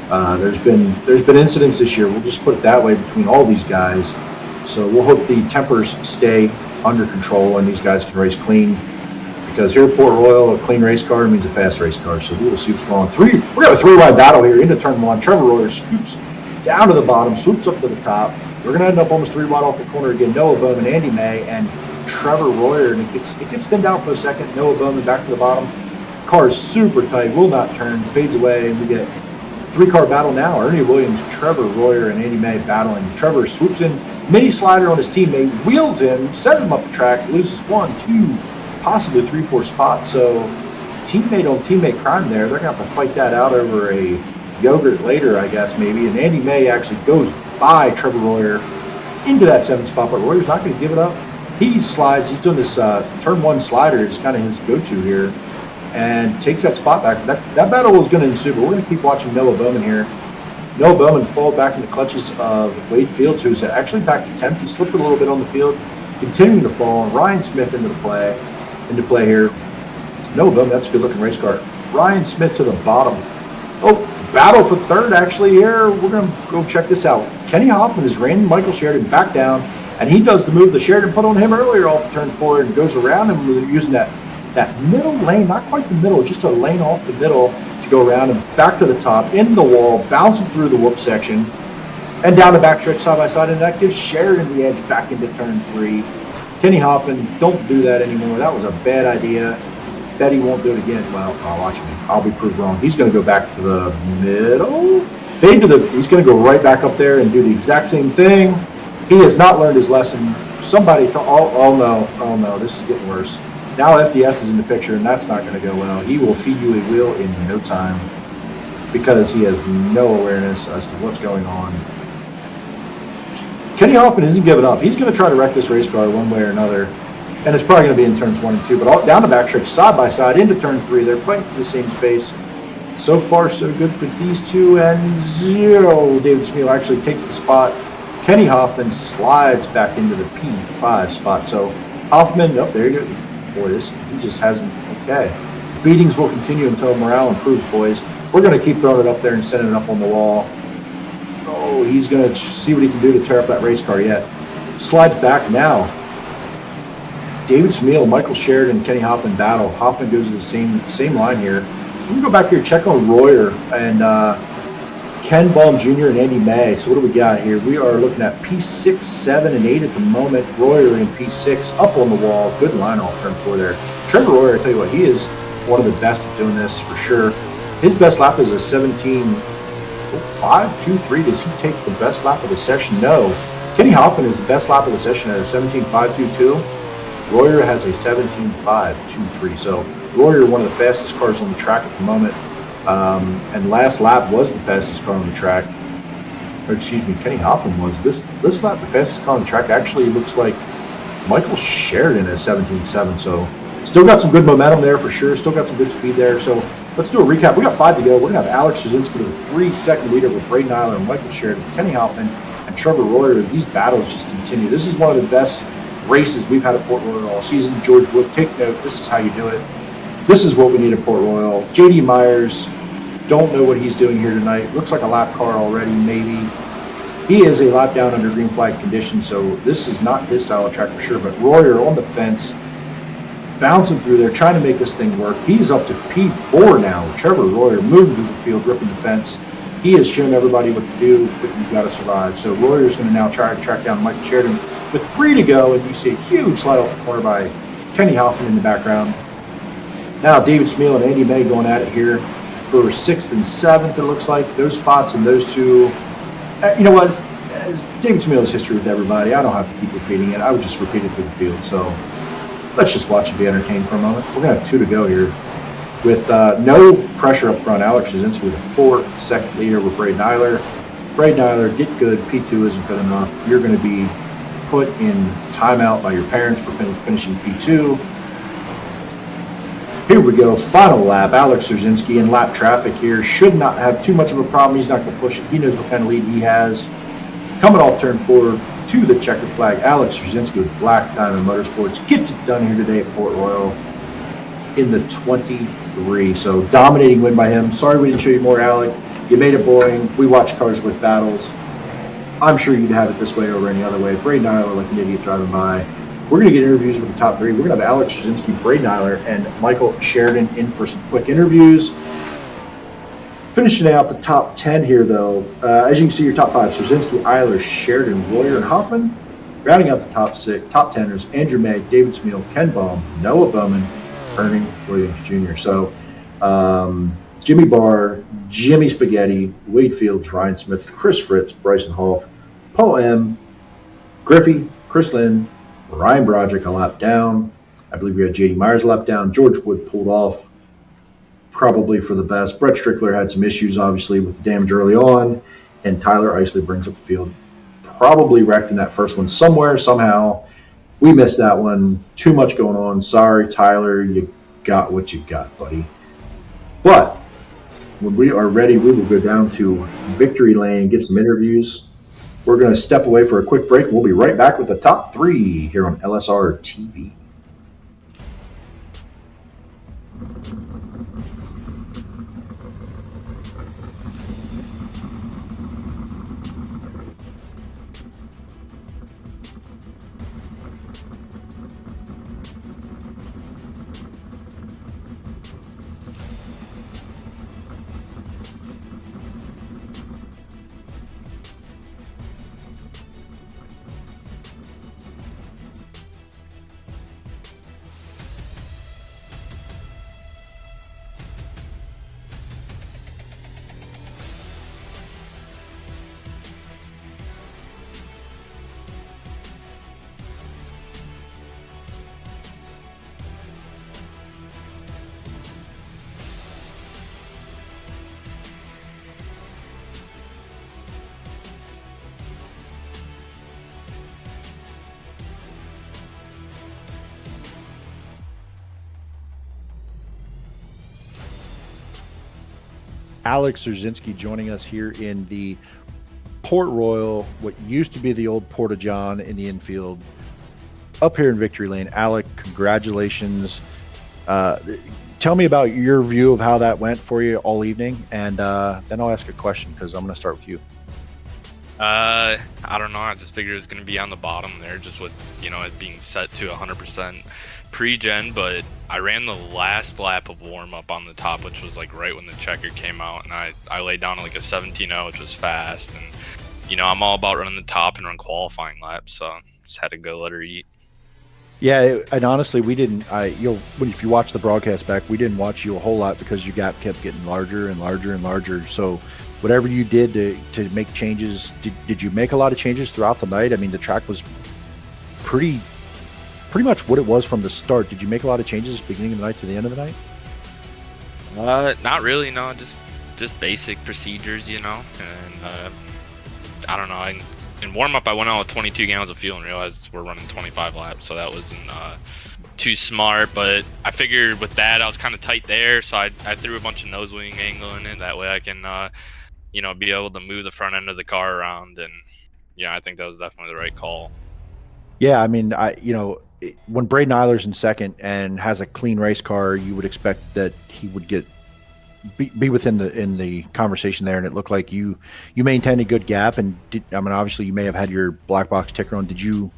Speaker 9: There's been incidents this year. We'll just put it that way between all these guys. So we'll hope the tempers stay under control and these guys can race clean. Because here at Port Royal, a clean race car means a fast race car. So we will see what's going on. We're going to have a 3-wide battle here into turn 1. Trevor Royer scoops down to the bottom, swoops up to the top. We're going to end up almost 3 wide off the corner again. Noah Bowman, Andy May, and Trevor Royer. And it gets thinned down for a second. Noah Bowman back to the bottom. Car is super tight, will not turn, fades away, and we get 3-car battle now. Ernie Williams, Trevor Royer, and Andy May battling. Trevor swoops in, mini slider on his teammate, wheels him, sends him up the track, loses 1, 2, possibly 3, 4 spots. So teammate on teammate crime there. They're going to have to fight that out over a yogurt later, I guess, maybe. And Andy May actually goes by Trevor Royer into that 7th spot, but Royer's not going to give it up. He slides. He's doing this turn 1 slider. It's kind of his go-to here. And takes that spot back. That battle was going to ensue, but we're going to keep watching Noah Bowman here. Noah Bowman fall back in the clutches of Wade Fields, who's actually back to 10th. He slipped a little bit on the field, continuing to fall. And Ryan Smith into play here. Noah Bowman, that's a good-looking race car. Ryan Smith to the bottom. Oh, battle for 3rd actually here. We're going to go check this out. Kenny Hoffman has ran Michael Sheridan back down. And he does the move that Sheridan put on him earlier off the turn 4 and goes around him using that middle lane, not quite the middle, just a lane off the middle to go around and back to the top, in the wall, bouncing through the whoop section, and down the backstretch side by side, and that gives Sheridan the edge back into turn 3. Kenny Hoffman, don't do that anymore. That was a bad idea. Bet he won't do it again. Well, I'll watch me. I'll be proved wrong. He's going to go back to the middle. Fade to the. He's going to go right back up there and do the exact same thing. He has not learned his lesson. Somebody, oh no, this is getting worse. Now FDS is in the picture, and that's not going to go well. He will feed you a wheel in no time because he has no awareness as to what's going on. Kenny Hoffman isn't giving up. He's going to try to wreck this race car one way or another, and it's probably going to be in turns 1 and 2. But down the backstretch, side by side, into turn 3, they're fighting for the same space. So far, so good for these two, and 0. David Smeal actually takes the spot. Kenny Hoffman slides back into the P5 spot. So Hoffman, oh, there you go. Boy, he just hasn't. Okay. Beatings will continue until morale improves, boys. We're going to keep throwing it up there and sending it up on the wall. Oh, he's going to see what he can do to tear up that race car yet. Slides back now. David Smeal, Michael Sheridan, Kenny Hoffman battle. Hoffman goes to the same line here. We can go back here, check on Royer and Ken Baum Jr. and Andy May. So what do we got here? We are looking at P6, 7, and 8 at the moment. Royer in P6, up on the wall. Good line off turn 4 there. Trevor Royer, I tell you what, he is one of the best at doing this for sure. His best lap is a 17.523. Does he take the best lap of the session? No. Kenny Hoffman is the best lap of the session at a 17.522. Royer has a 17.523. So Royer, one of the fastest cars on the track at the moment. And last lap was the fastest car on the track. Or excuse me, Kenny Hoffman was. This lap, the fastest car on the track, actually looks like Michael Sheridan at 17.7. So still got some good momentum there for sure. Still got some good speed there. So let's do a recap. We got 5 to go. We're going to have Alex Jasinski with a 3-second leader with Braden Eiler and Michael Sheridan, Kenny Hoffman, and Trevor Royer. These battles just continue. This is one of the best races we've had at Port Royal all season. George Wood, take note. This is how you do it. This is what we need at Port Royal. JD Myers, don't know what he's doing here tonight. Looks like a lap car already, maybe. He is a lap down under green flag conditions, so this is not his style of track for sure. But Royer on the fence, bouncing through there, trying to make this thing work. He's up to P4 now. Trevor Royer moving through the field, ripping the fence. He has shown everybody what to do, but you've got to survive. So Royer's going to now try to track down Michael Sheridan with 3 to go, and you see a huge slide off the corner by Kenny Hoffman in the background. Now David Smeal and Andy May going at it here for 6th and 7th, it looks like. Those spots and those two. You know what? As David Smeal's history with everybody, I don't have to keep repeating it. I would just repeat it through the field. So let's just watch and be entertained for a moment. We're going to have 2 to go here with no pressure up front. Alex Jasinski with a 4-second leader with Braden Eiler. Braden Eiler, get good. P2 isn't good enough. You're going to be put in timeout by your parents for finishing P2. Here we go, final lap. Alex Jasinski in lap traffic here. Should not have too much of a problem. He's not going to push it. He knows what kind of lead he has. Coming off turn 4 to the checkered flag. Alex Jasinski with Black Diamond Motorsports gets it done here today at Port Royal in the 23. So dominating win by him. Sorry we didn't show you more, Alec. You made it boring. We watch cars with battles. I'm sure you'd have it this way over any other way. Braden Eiler like an idiot driving by. We're going to get interviews with the top 3. We're going to have Alex Jasinski, Braden Eiler, and Michael Sheridan in for some quick interviews. Finishing out the top 10 here, though, as you can see, your top 5, Jasinski, Eiler, Sheridan, Royer, and Hoffman. Rounding out the top 10ers, Andrew May, David Smeal, Ken Baum, Noah Bowman, Ernie Williams Jr. So Jimmy Barr, Jimmy Spaghetti, Wade Fields, Ryan Smith, Chris Fritz, Bryson Hoff, Paul M., Griffey, Chris Lynn, Ryan Broderick a lap down. I believe we had JD Myers a lap down. George Wood pulled off, probably for the best. Brett Strickler had some issues, obviously, with the damage early on. And Tyler Isley brings up the field. Probably wrecked in that first one somewhere, somehow. We missed that one. Too much going on. Sorry, Tyler. You got what you got, buddy. But when we are ready, we will go down to Victory Lane, get some interviews. We're going to step away for a quick break. We'll be right back with the top 3 here on LSRTV. Alex Zerzinski joining us here in the Port Royal, what used to be the old Porta John in the infield, up here in Victory Lane. Alec, congratulations. Tell me about your view of how that went for you all evening, and then I'll ask a question because I'm going to start with you.
Speaker 10: I don't know. I just figured it was going to be on the bottom there, just with, it being set to 100% pre-gen, but I ran the last lap of warm-up on the top, which was like right when the checker came out, and I laid down like a 17.0, which was fast, and I'm all about running the top and run qualifying laps, so just had to go let her eat.
Speaker 9: Yeah, and honestly, we didn't. If you watch the broadcast back, we didn't watch you a whole lot because your gap kept getting larger and larger and larger. So, whatever you did to make changes, did you make a lot of changes throughout the night? I mean, the track was pretty much what it was from the start. Did you make a lot of changes beginning of the night to the end of the night?
Speaker 10: Not really. No, just basic procedures, and I don't know. In warm-up, I went out with 22 gallons of fuel and realized we're running 25 laps, so that wasn't too smart. But I figured with that, I was kind of tight there, so I threw a bunch of nose wing angle in it. That way I can, be able to move the front end of the car around. And, I think that was definitely the right call.
Speaker 9: Yeah, I mean, when Braden Eiler's in second and has a clean race car, you would expect that he would be within the conversation there, and it looked like you maintained a good gap. And obviously you may have had your black box ticker on. Did you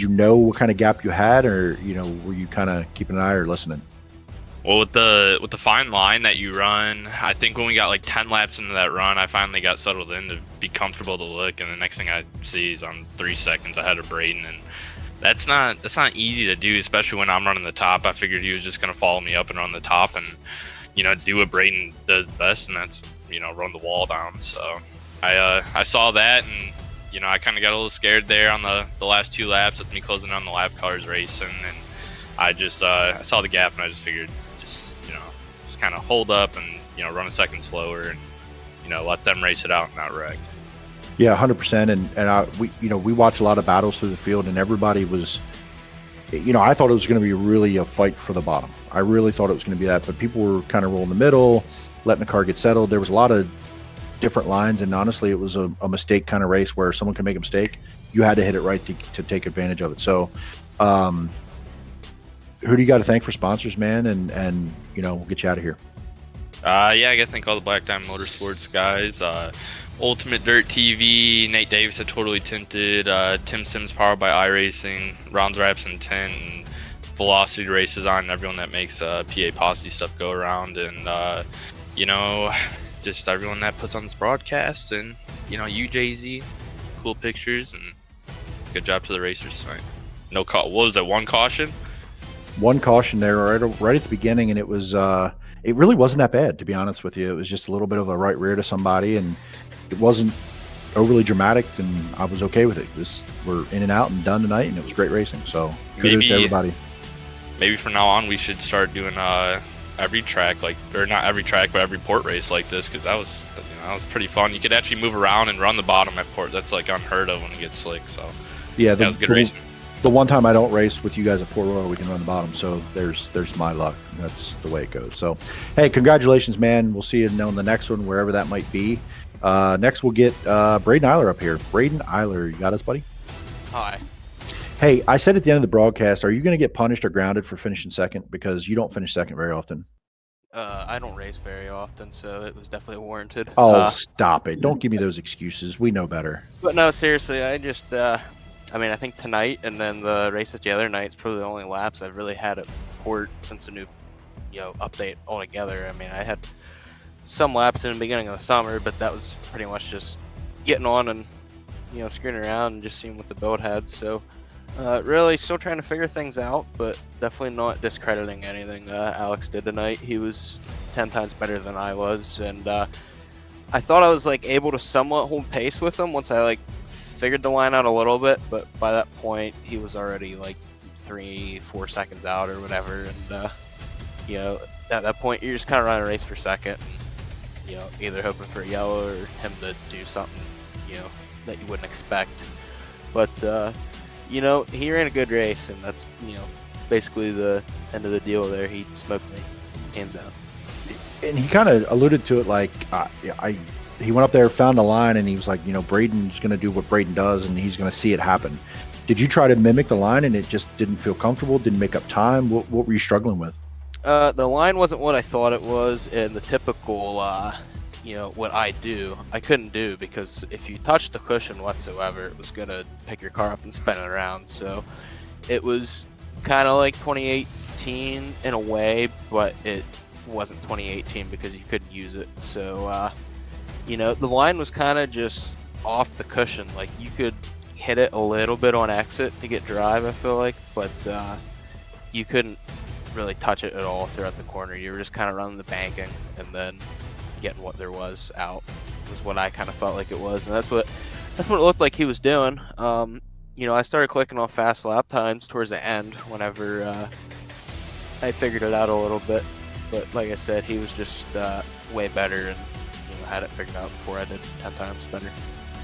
Speaker 9: know what kind of gap you had, or were you kind of keeping an eye or listening?
Speaker 10: Well, with the fine line that you run, I think when we got like 10 laps into that run, I finally got settled in to be comfortable to look, and the next thing I see is I'm 3 seconds ahead of Braden, and that's not easy to do, especially when I'm running the top. I figured he was just gonna follow me up and run the top, and do what Braden does best, and that's, run the wall down. So I saw that, and, I kind of got a little scared there on the last 2 laps with me closing on the lap cars racing. And I just, I saw the gap, and I just figured just kind of hold up and, run a second slower and, let them race it out and not wreck.
Speaker 9: Yeah, 100%. And we watch a lot of battles through the field, and everybody was, I thought it was going to be really a fight for the bottom. I really thought it was going to be that, but people were kind of rolling the middle, letting the car get settled. There was a lot of different lines, and honestly, it was a mistake kind of race where someone can make a mistake. You had to hit it right to take advantage of it. So, who do you got to thank for sponsors, man? And we'll get you out of here.
Speaker 10: I got to thank all the Black Diamond Motorsports guys. Ultimate Dirt TV, Nate Davis at Totally Tinted, Tim Sims powered by iRacing, Rounds Wraps and Tint, and Velocity Races on everyone that makes PA Posse stuff go around, and just everyone that puts on this broadcast, and you, Jay-Z, cool pictures, and good job to the racers tonight. No what was it, one caution?
Speaker 9: One caution there right at the beginning, and it was it really wasn't that bad, to be honest with you. It was just a little bit of a right rear to somebody, and it wasn't overly dramatic, and I was okay with it. We're in and out and done tonight, and it was great racing. So kudos to everybody.
Speaker 10: Maybe from now on we should start doing every track, or not every track, but every port race like this, because that was pretty fun. You could actually move around and run the bottom at port. That's like unheard of when it gets slick. So yeah, that was good racing.
Speaker 9: The one time I don't race with you guys at Port Royal, we can run the bottom. So there's my luck. That's the way it goes. So, hey, congratulations, man. We'll see you on the next one, wherever that might be. Next, we'll get Braden Eiler up here. Braden Eiler, you got us, buddy?
Speaker 11: Hi.
Speaker 9: Hey, I said at the end of the broadcast, are you going to get punished or grounded for finishing second? Because you don't finish second very often.
Speaker 11: I don't race very often, so it was definitely warranted.
Speaker 9: Oh, stop it. Don't give me those excuses. We know better.
Speaker 11: But no, seriously, I just, I think tonight and then the race at the other night is probably the only laps I've really had at port since the new, update altogether. I mean, I had some laps in the beginning of the summer, but that was pretty much just getting on and, screwing around and just seeing what the build had. So, really still trying to figure things out, but definitely not discrediting anything Alex did tonight. He was 10 times better than I was, and I thought I was able to somewhat hold pace with him once I figured the line out a little bit, but by that point he was already 3-4 seconds out or whatever, and at that point you're just kind of running a race for second, and, either hoping for a yellow or him to do something that you wouldn't expect. But he ran a good race, and that's basically the end of the deal there. He smoked me hands down.
Speaker 9: and he kind of alluded to it like he went up there, found a line, and he was like, Braden's going to do what Braden does, and he's going to see it happen. Did you try to mimic the line, and it just didn't feel comfortable, didn't make up time? What were you struggling with?
Speaker 11: The line wasn't what I thought it was, and the typical, what I do, I couldn't do, because if you touched the cushion whatsoever, it was going to pick your car up and spin it around. So it was kind of like 2018 in a way, but it wasn't 2018 because you couldn't use it. So, the line was kind of just off the cushion. Like, you could hit it a little bit on exit to get drive, I feel like, but you couldn't really touch it at all throughout the corner. You were just kind of running the banking and then getting what there was out, was what I kind of felt like it was, and that's what it looked like he was doing. I started clicking on fast lap times towards the end whenever I figured it out a little bit, but like I said, he was just way better and had it figured out before I did 10 times better.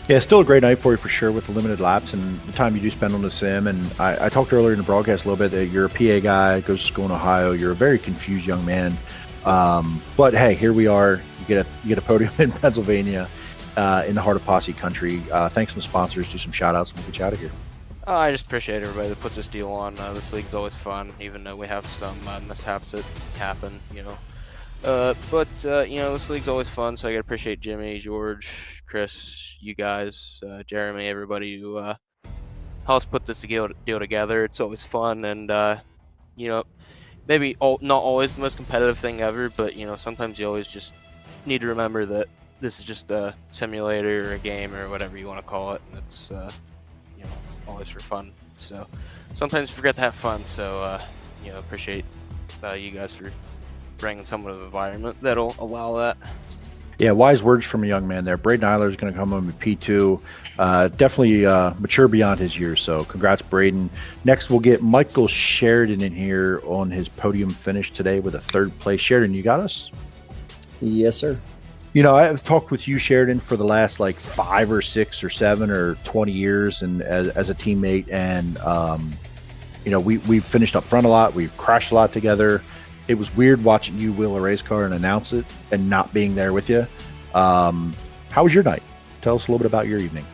Speaker 9: Yeah, still a great night for you for sure with the limited laps and the time you do spend on the sim. And I talked earlier in the broadcast a little bit that you're a PA guy, goes to school in Ohio. You're a very confused young man. But hey, here we are. You get a podium in Pennsylvania, in the heart of Posse country. Thanks to the sponsors. Do some shout outs and we'll get you out of here.
Speaker 11: I just appreciate everybody that puts this deal on. This league's always fun, even though we have some mishaps that happen, But this league's always fun, so I gotta appreciate Jimmy, George, Chris, you guys, Jeremy, everybody who helps put this deal together. It's always fun, and maybe not always the most competitive thing ever, but sometimes you always just need to remember that this is just a simulator or a game or whatever you want to call it, and it's always for fun. So sometimes you forget to have fun. So appreciate you guys for bringing some of the environment that'll allow that.
Speaker 9: Yeah, wise words from a young man there. Braden Eiler is going to come home with P2. Definitely mature beyond his years, so congrats, Braden. Next, we'll get Michael Sheridan in here on his podium finish today with a third place. Sheridan, you got us?
Speaker 12: Yes, sir.
Speaker 9: I've talked with you, Sheridan, for the last 5 or 6 or 7 or 20 years, and as a teammate, and we've finished up front a lot. We've crashed a lot together. It was weird watching you wheel a race car and announce it and not being there with you. How was your night? Tell us a little bit about your evening.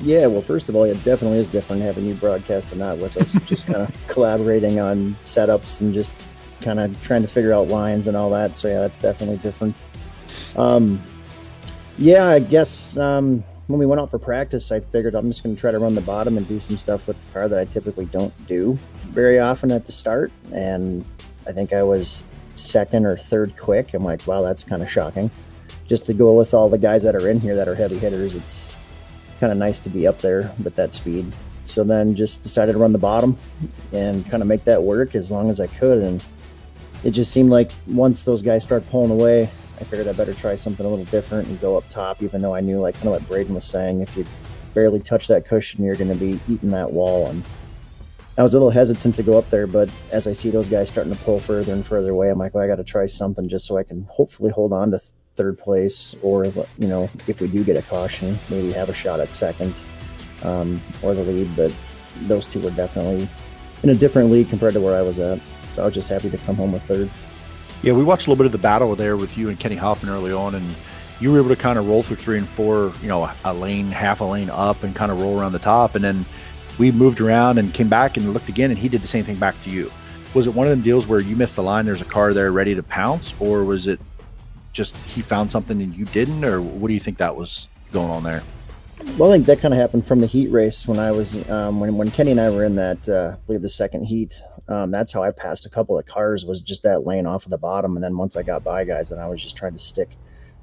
Speaker 12: Yeah, well, first of all, it definitely is different having you broadcast and not with us, just kind of collaborating on setups and just kind of trying to figure out lines and all that. So yeah, that's definitely different. I guess when we went out for practice, I figured I'm just going to try to run the bottom and do some stuff with the car that I typically don't do very often at the start. And I think I was second or third quick. I'm like, wow, that's kind of shocking. Just to go with all the guys that are in here that are heavy hitters, it's kind of nice to be up there with that speed. So then just decided to run the bottom and kind of make that work as long as I could. And it just seemed like once those guys start pulling away, I figured I better try something a little different and go up top, even though I knew, kind of what Braden was saying, if you barely touch that cushion, you're going to be eating that wall. And I was a little hesitant to go up there, but as I see those guys starting to pull further and further away, I'm like, well, I got to try something just so I can hopefully hold on to third place, or if we do get a caution, maybe have a shot at second or the lead. But those two were definitely in a different league compared to where I was at, so I was just happy to come home with third.
Speaker 9: Yeah, we watched a little bit of the battle there with you and Kenny Hoffman early on, and you were able to kind of roll through 3 and 4, a lane, half a lane up, and kind of roll around the top, and then we moved around and came back and looked again, and he did the same thing back to you. Was it one of them deals where you missed the line, there's a car there ready to pounce, or was it just he found something and you didn't, or what do you think that was going on there?
Speaker 12: Well, I think that kind of happened from the heat race when I was when Kenny and I were in that I believe the second heat. That's how I passed a couple of cars, was just that lane off of the bottom, and then once I got by guys, then I was just trying to stick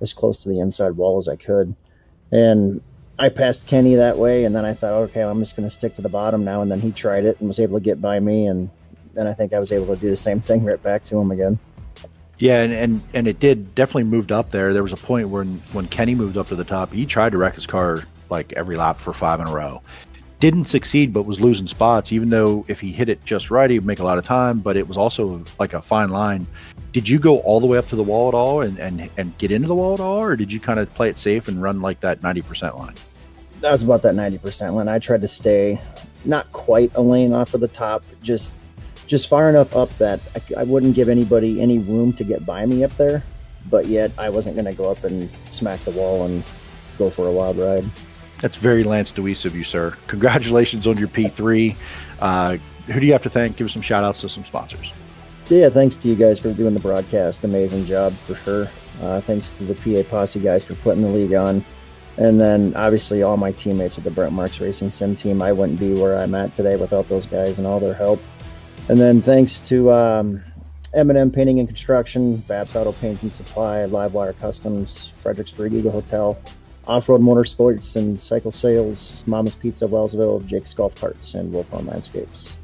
Speaker 12: as close to the inside wall as I could. And I passed Kenny that way, and then I thought, okay, I'm just going to stick to the bottom now. And then he tried it and was able to get by me, and then I think I was able to do the same thing right back to him again.
Speaker 9: Yeah, and it did definitely moved up there. There was a point when Kenny moved up to the top, he tried to wreck his car every lap for 5 in a row. Didn't succeed, but was losing spots, even though if he hit it just right, he'd make a lot of time, but it was also a fine line. Did you go all the way up to the wall at all and get into the wall at all, or did you kind of play it safe and run that 90% line?
Speaker 12: That was about that 90% line. I tried to stay not quite a lane off of the top, just just far enough up that I wouldn't give anybody any room to get by me up there, but yet I wasn't going to go up and smack the wall and go for a wild ride.
Speaker 13: That's very Lance Deweese of you, sir. Congratulations on your P3. Who do you have to thank? Give us some shout outs to some sponsors.
Speaker 12: Yeah, thanks to you guys for doing the broadcast. Amazing job for sure. Thanks to the PA Posse guys for putting the league on. And then obviously all my teammates with the Brent Marks Racing Sim team. I wouldn't be where I'm at today without those guys and all their help. And then thanks to M&M Painting and Construction, Babs Auto Paints and Supply, Livewire Customs, Fredericksburg Eagle Hotel, Off-Road Motorsports and Cycle Sales, Mama's Pizza, Wellsville, Jake's Golf Carts, and Wolf on Landscapes.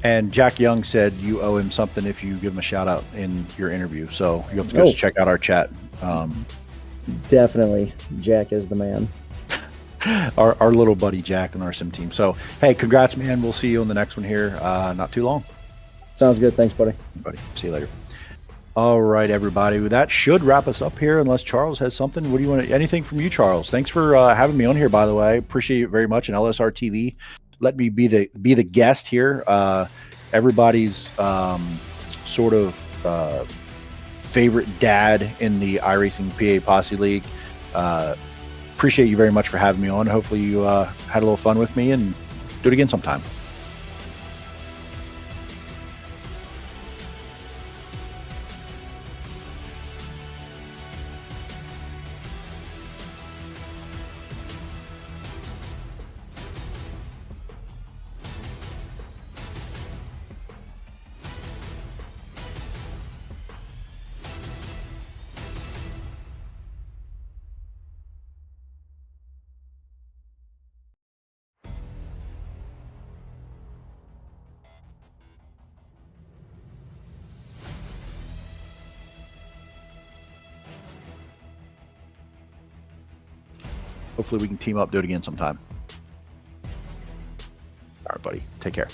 Speaker 13: And Jack Young said you owe him something if you give him a shout out in your interview. So you have to go check out our chat.
Speaker 12: Definitely. Jack is the man.
Speaker 13: Our little buddy Jack on our sim team. So, hey, congrats, man. We'll see you on the next one here. Not too long.
Speaker 12: Sounds good. Thanks, buddy.
Speaker 13: See you later. All right, everybody. That should wrap us up here unless Charles has something. What do you want to, anything from you, Charles? Thanks for having me on here, by the way. Appreciate it very much. And LSRTV, let me be the guest here. Everybody's sort of favorite dad in the iRacing PA Posse League. Appreciate you very much for having me on. Hopefully you had a little fun with me, and do it again sometime. Hopefully we can team up, do it again sometime. All right, buddy. Take care.